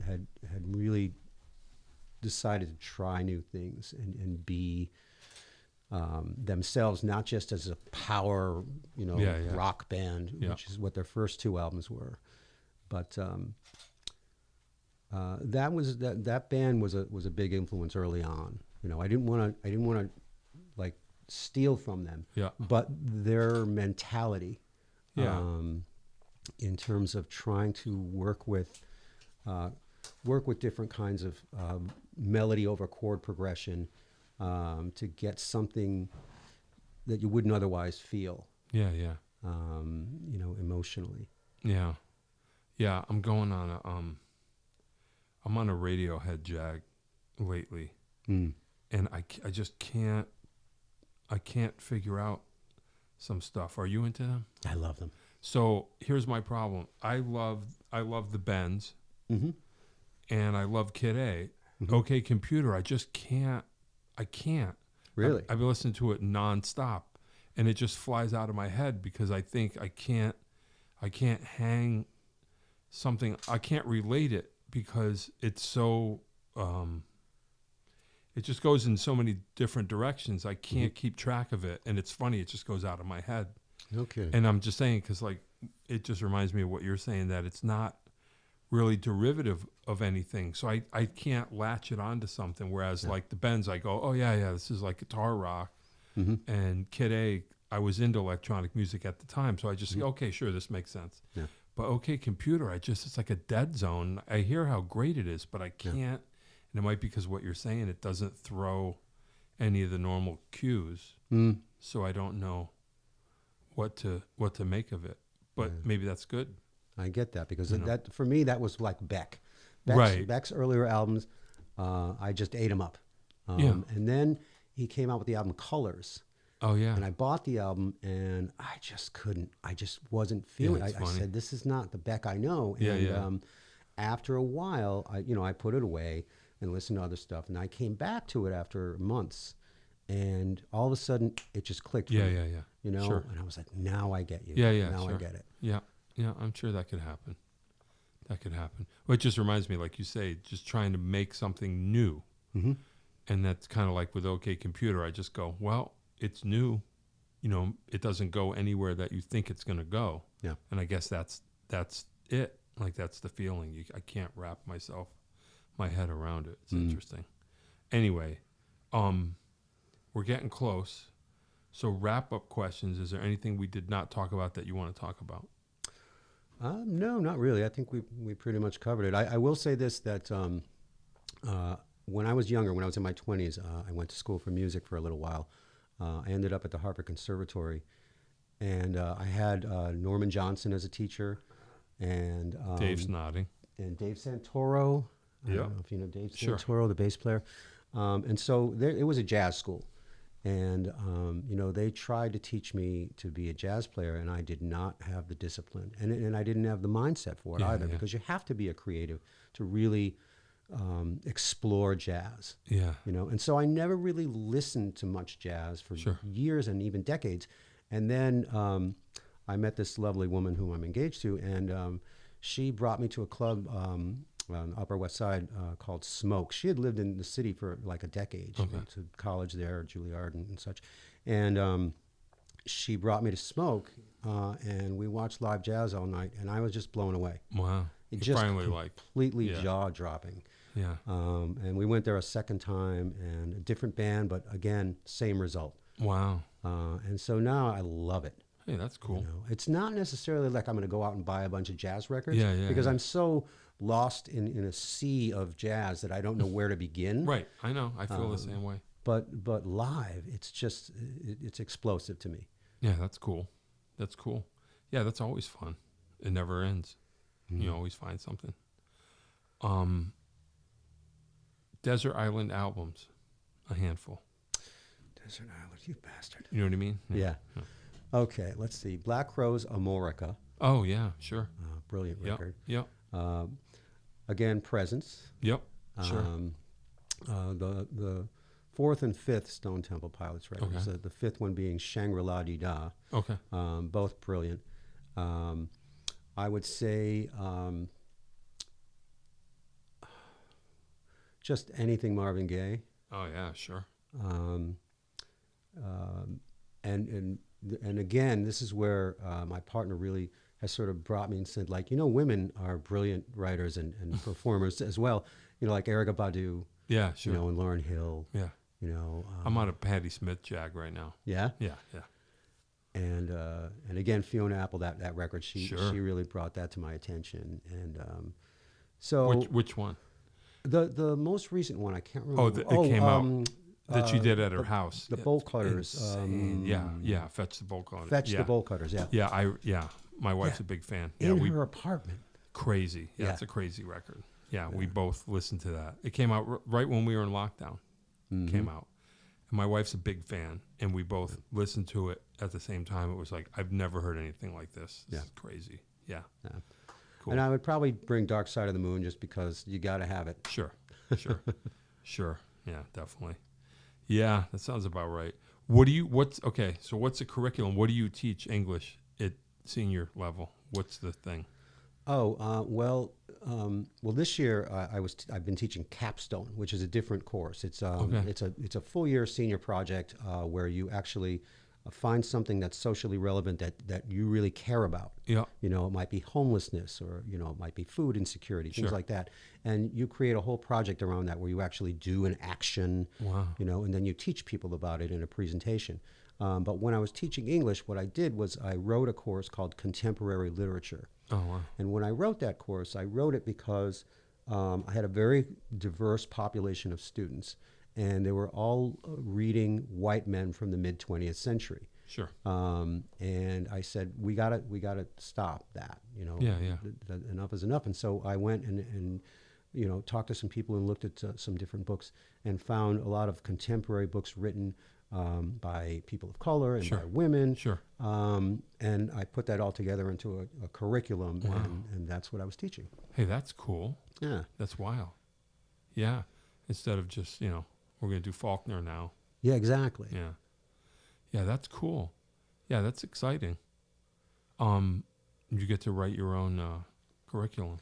had really decided to try new things and be themselves, not just as a power, rock band, which is what their first 2 albums were. But that band was a big influence early on. I didn't want to like steal from them. Yeah. But their mentality, in terms of trying to work with different kinds of melody over chord progression, to get something that you wouldn't otherwise feel. Yeah. Emotionally. Yeah. Yeah, I'm going on I'm on a Radiohead jag lately, and I just can't figure out some stuff. Are you into them? I love them. So here's my problem. I love the Bends, Mm-hmm. and I love Kid A. Mm-hmm. OK Computer. I just can't. I can't. Really? I've been listening to it nonstop, and it just flies out of my head because I think I can't hang something. I can't relate it because it's so. It just goes in so many different directions. I can't keep track of it, and it's funny. It just goes out of my head. Okay. And I'm just saying because it just reminds me of what you're saying, that it's not really derivative of anything. So I can't latch it onto something. Whereas like the Bends, I go, oh yeah, this is like guitar rock. Mm-hmm. And Kid A, I was into electronic music at the time, so I just say, okay, sure, this makes sense. Yeah. But OK Computer, it's like a dead zone. I hear how great it is, but I can't. And it might be because what you're saying, it doesn't throw any of the normal cues. Mm. So I don't know what to make of it. But maybe that's good. I get that because that for me that was like Beck. Right. Beck's earlier albums, I just ate them up. And then he came out with the album Colors. Oh yeah. And I bought the album, and I just couldn't. I just wasn't feeling. Yeah, I said, "This is not the Beck I know." And after a while, I put it away and listened to other stuff, and I came back to it after months, and all of a sudden, it just clicked. For me, Sure. And I was like, "Now I get you." Now sure. I get it. Yeah, I'm sure that could happen. Well, it just reminds me, like you say, just trying to make something new. Mm-hmm. And that's kind of like with OK Computer. I just go, well, it's new. It doesn't go anywhere that you think it's going to go. Yeah. And I guess that's it. Like, that's the feeling. I can't wrap my head around it. It's interesting. Anyway, we're getting close. So wrap-up questions. Is there anything we did not talk about that you want to talk about? No, not really. I think we pretty much covered it. I will say this, that when I was younger, when I was in my 20s, I went to school for music for a little while. I ended up at the Harvard Conservatory, and I had Norman Johnson as a teacher, and Dave's nodding. and Dave Santoro. I Yeah. don't know if you know Dave Sure. Santoro, the bass player. And so it was a jazz school. And, they tried to teach me to be a jazz player, and I did not have the discipline. And I didn't have the mindset for it Yeah, either, yeah. because you have to be a creative to really explore jazz. Yeah. And so I never really listened to much jazz for Sure. years and even decades. And then I met this lovely woman whom I'm engaged to, and she brought me to a club on the Upper West Side called Smoke. She had lived in the city for like a decade. She went to college there, Juilliard and such. And she brought me to Smoke, and we watched live jazz all night, and I was just blown away. Wow. It You just finally completely yeah. jaw-dropping. Yeah. And we went there a second time, and a different band, but again, same result. Wow. And so now I love it. Hey, that's cool. It's not necessarily like I'm going to go out and buy a bunch of jazz records, Yeah, because yeah. I'm so lost in a sea of jazz that I don't know where to begin. Right. I know. I feel the same way. But live, it's just it's explosive to me. Yeah, that's cool. That's cool. Yeah, that's always fun. It never ends. You always find something. Desert Island albums, a handful. Desert Island, you bastard. You know what I mean? Yeah. Okay, let's see. Black Crowes, Amorica, Oh yeah, sure. brilliant Yep. record. Yep. Again, Presence. Yep. Sure. The fourth and fifth Stone Temple Pilots records. Okay. The fifth one being Shangri-La Dee Da. Okay. Both brilliant. I would say just anything Marvin Gaye. Oh yeah, sure. And again, this is where my partner really has sort of brought me and said, like, women are brilliant writers and performers as well. Like Erykah Badu, Yeah, sure. and Lauryn Hill. Yeah. I'm on a Patti Smith jag right now. Yeah. Yeah, yeah. And again, Fiona Apple, that record, she Sure. really brought that to my attention. And so Which one? the most recent one, I can't remember. Oh, it came out that you did at her house. The Bolt Cutters. Insane. Yeah. Fetch the Bolt Cutters. Fetch the Bolt Cutters. Yeah. Yeah. My wife's Yeah. a big fan. In Yeah, her apartment. crazy. Yeah, Yeah. it's a crazy record. Yeah, we both listened to that. It came out right when we were in lockdown. Came out. And my wife's a big fan, and we both listened to it at the same time. It was like, I've never heard anything like this. This is crazy. Yeah. Yeah. Cool. And I would probably bring Dark Side of the Moon just because you got to have it. Sure. Sure. Yeah, definitely. Yeah, that sounds about right. So what's the curriculum? What do you teach English at senior level? What's the thing? Well, this year I've been teaching Capstone, which is a different course. It's a full year senior project where you actually find something that's socially relevant that you really care about. Yeah. It might be homelessness, or it might be food insecurity, things Sure. like that. And you create a whole project around that where you actually do an action. Wow. And then you teach people about it in a presentation. But when I was teaching English, what I did was I wrote a course called Contemporary Literature. Oh, wow. And when I wrote that course, I wrote it because I had a very diverse population of students, and they were all reading white men from the mid-20th century. Sure. And I said, we gotta stop that. Yeah. Enough is enough. And so I went and talked to some people and looked at some different books and found a lot of contemporary books written by people of color and Sure. by women. Sure. And I put that all together into a curriculum, Wow. and that's what I was teaching. Hey, that's cool. Yeah. That's wild. Yeah. Instead of just, we're going to do Faulkner now. Yeah, exactly. Yeah. Yeah, that's cool. Yeah, that's exciting. You get to write your own curriculum.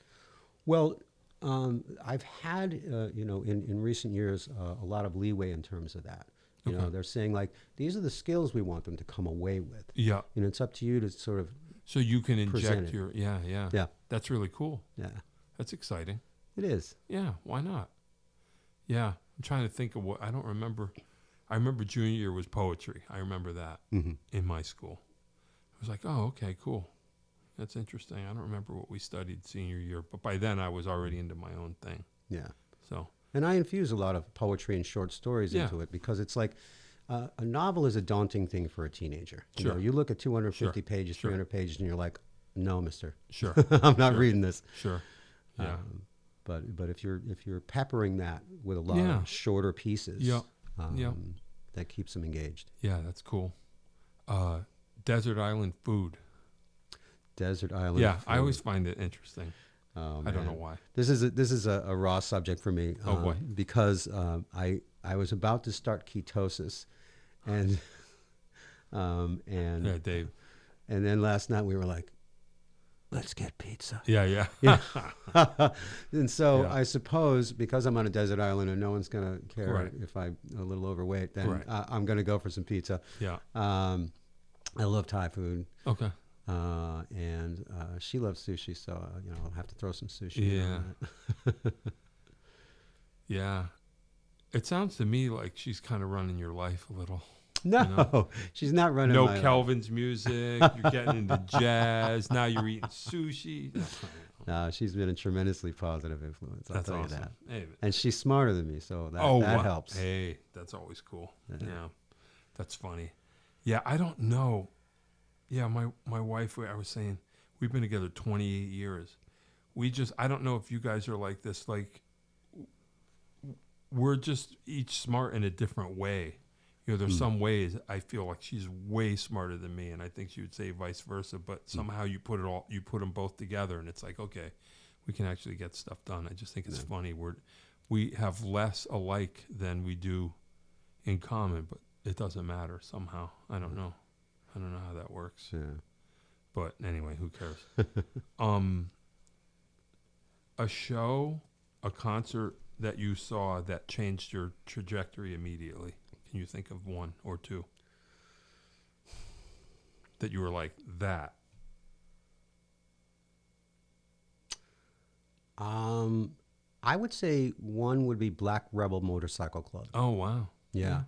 Well, I've had, in recent years, a lot of leeway in terms of that. They're saying, like, these are the skills we want them to come away with. Yeah. It's up to you to sort of, So you can present inject it. your, yeah. Yeah. That's really cool. yeah, That's exciting. it is. Yeah, why not? Yeah, I'm trying to think of what, I don't remember. I remember junior year was poetry. I remember that in my school. I was like, oh, okay, cool. That's interesting. I don't remember what we studied senior year, but by then I was already into my own thing. Yeah. So, And I infuse a lot of poetry and short stories Yeah. into it because it's like a novel is a daunting thing for a teenager. Sure. You look at 250 Sure. pages, Sure. 300 pages, and you're like, no, mister, sure. I'm not Sure. reading this. Sure. Yeah. But if you're peppering that with a lot Yeah. of shorter pieces, Yep. Yep. that keeps them engaged. Yeah, that's cool. Desert island food. Desert island. Yeah, food. I always find it interesting. Oh, I don't know man. why. This is a raw subject for me. Oh, boy. Because I was about to start ketosis, and Yeah, Dave. and then last night we were like, let's get pizza. Yeah. And so Yeah. I suppose because I'm on a desert island and no one's gonna care Right. if I'm a little overweight, then Right. I'm gonna go for some pizza. Yeah. I love Thai food. Okay. And she loves sushi, so I'll have to throw some sushi. Yeah. on that. Yeah. It sounds to me like she's kind of running your life a little. No, she's not running. No my life. Kelvin's music. You're getting into jazz. Now you're eating sushi. No, she's been a tremendously positive influence. I'll That's tell awesome. you that. Hey, And she's smarter than me, so that wow. helps. Hey, that's always cool. Yeah. Yeah. That's funny. Yeah, I don't know. Yeah, my wife, I was saying, we've been together 28 years. I don't know if you guys are like this. Like, we're just each smart in a different way. There's some ways I feel like she's way smarter than me, and I think she would say vice versa. But somehow you put them both together, and it's like, okay, we can actually get stuff done. I just think it's funny. We have less alike than we do in common, but it doesn't matter somehow. I don't know how that works. Yeah. But anyway, who cares? A show, a concert that you saw that changed your trajectory immediately. Can you think of one or two that you were like that? I would say one would be Black Rebel Motorcycle Club. Oh, wow. Yeah.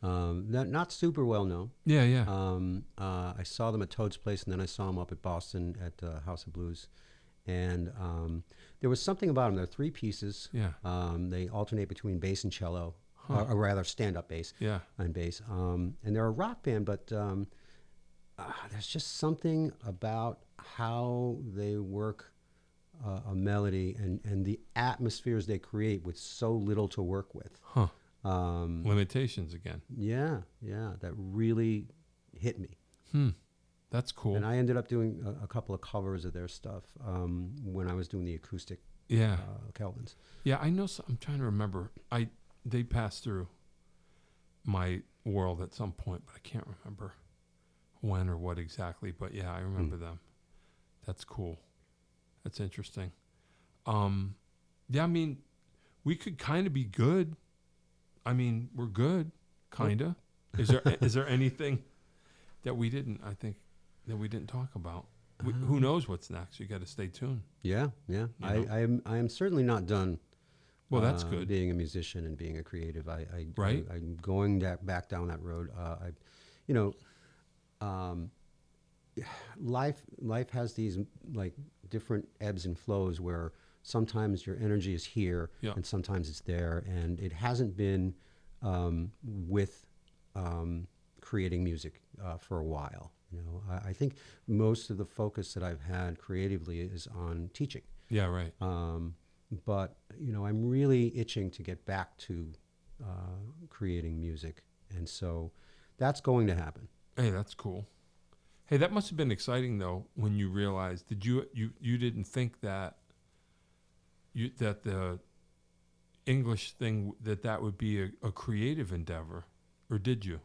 Not super well known. Yeah. I saw them at Toad's Place, and then I saw them up at Boston at House of Blues. And there was something about them. They're three pieces. Yeah. They alternate between bass and cello, or rather stand-up bass Yeah. and bass. And they're a rock band, but there's just something about how they work a melody and the atmospheres they create with so little to work with. Huh. Limitations again. Yeah, that really hit me. That's cool. And I ended up doing a couple of covers of their stuff when I was doing the acoustic Yeah. Kelvins. Yeah, I know. I'm trying to remember. They passed through my world at some point, but I can't remember when or what exactly. But yeah, I remember them. That's cool. That's interesting. Yeah, I mean, we could kind of be good. I mean, we're good, kind of. Is there anything that we didn't talk about? Who knows what's next? You got to stay tuned. Yeah. I am certainly not done. Well, that's good. Being a musician and being a creative, Right. I'm going back down that road. Life has these like different ebbs and flows where sometimes your energy is here Yeah. and sometimes it's there, and it hasn't been with creating music for a while. I think most of the focus that I've had creatively is on teaching. Yeah, right. But I'm really itching to get back to creating music, and so that's going to happen. Hey, that's cool. Hey, that must have been exciting though when you realized. Did you didn't think that that the English thing that would be a creative endeavor, or did you?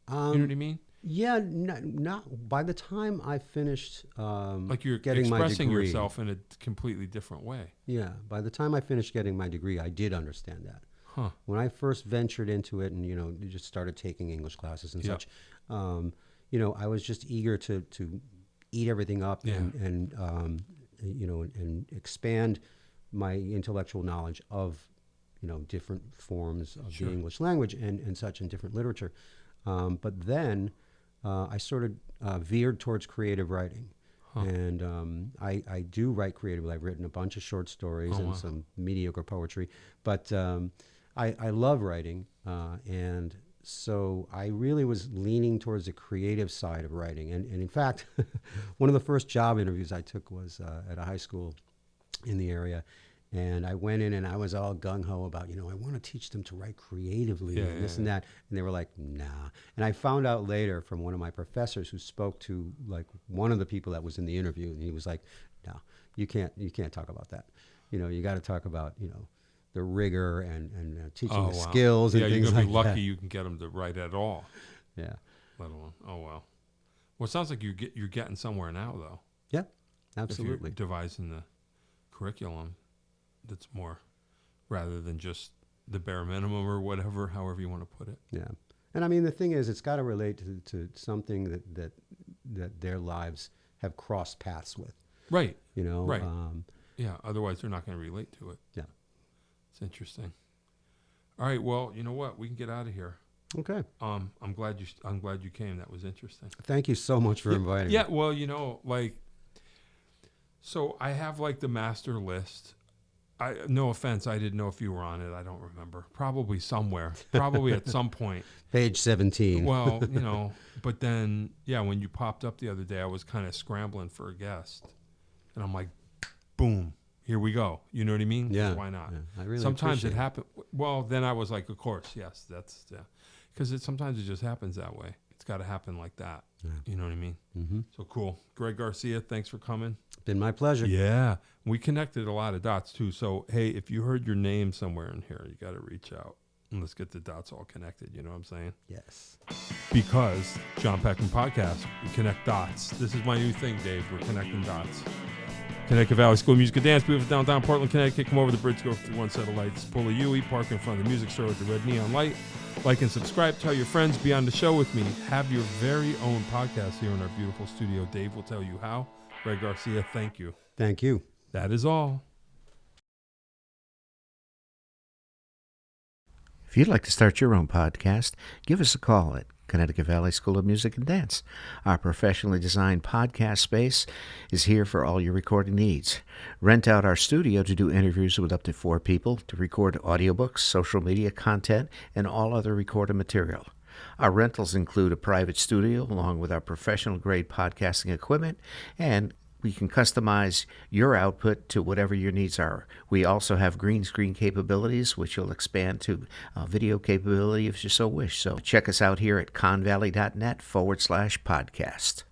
You know what I mean? Yeah, not by the time I finished Like you're getting my expressing degree. yourself in a completely different way. Yeah, by the time I finished getting my degree, I did understand that. Huh. When I first ventured into it and just started taking English classes and Yeah. such, I was just eager to eat everything up Yeah. and expand my intellectual knowledge of different forms of Sure. the English language and such, in different literature. But then I sort of veered towards creative writing. Huh. And I do write creatively. I've written a bunch of short stories and wow. some mediocre poetry. But I love writing. And so I really was leaning towards the creative side of writing. And in fact, one of the first job interviews I took was at a high school in the area. And I went in and I was all gung-ho about, I want to teach them to write creatively and this and that. And they were like, nah. And I found out later from one of my professors who spoke to like one of the people that was in the interview, and he was like, no, you can't talk about that. You got to talk about, the rigor and teaching the skills and things like that. Yeah, you're going to be lucky you can get them to write at all. Yeah. Let alone, oh, well. Well, it sounds like you're getting somewhere now, though. Yeah, absolutely. If you're devising the curriculum that's more, rather than just the bare minimum or whatever, however you want to put it. Yeah. And I mean, the thing is, it's got to relate to something that their lives have crossed paths with. Right. Right. Yeah, otherwise they're not going to relate to it. Yeah. It's interesting. All right, well, you know what? We can get out of here. Okay. I'm glad you came. That was interesting. Thank you so much for inviting me. Yeah, well, so I have like the master list. No offense, I didn't know if you were on it. I don't remember. Probably somewhere. Probably at some point. Page 17. Well, but then, when you popped up the other day, I was kind of scrambling for a guest. And I'm like, boom, here we go. You know what I mean? Yeah. Why not? Yeah, I really sometimes appreciate it happens. Well, then I was like, of course, yes, that's, because sometimes it just happens that way. It's got to happen like that. Yeah. You know what I mean? Mm-hmm. So cool. Greg Garcia, thanks for coming. Been my pleasure. Yeah. We connected a lot of dots too. So, hey, if you heard your name somewhere in here, you got to reach out and let's get the dots all connected. You know what I'm saying? Yes. Because John Peckman Podcast, we connect dots. This is my new thing, Dave. We're connecting dots. Connecticut Valley School of Music and Dance, beautiful downtown Portland, Connecticut. Come over the bridge, go through one set of lights, pull a UE, park in front of the music store with the red neon light. Like and subscribe. Tell your friends. Be on the show with me. Have your very own podcast here in our beautiful studio. Dave will tell you how. Greg Garcia, thank you. Thank you. That is all. If you'd like to start your own podcast, give us a call at Connecticut Valley School of Music and Dance. Our professionally designed podcast space is here for all your recording needs. Rent out our studio to do interviews with up to 4 people, to record audiobooks, social media content, and all other recorded material. Our rentals include a private studio along with our professional-grade podcasting equipment, and we can customize your output to whatever your needs are. We also have green screen capabilities, which will expand to video capability if you so wish. So check us out here at convalley.net/podcast.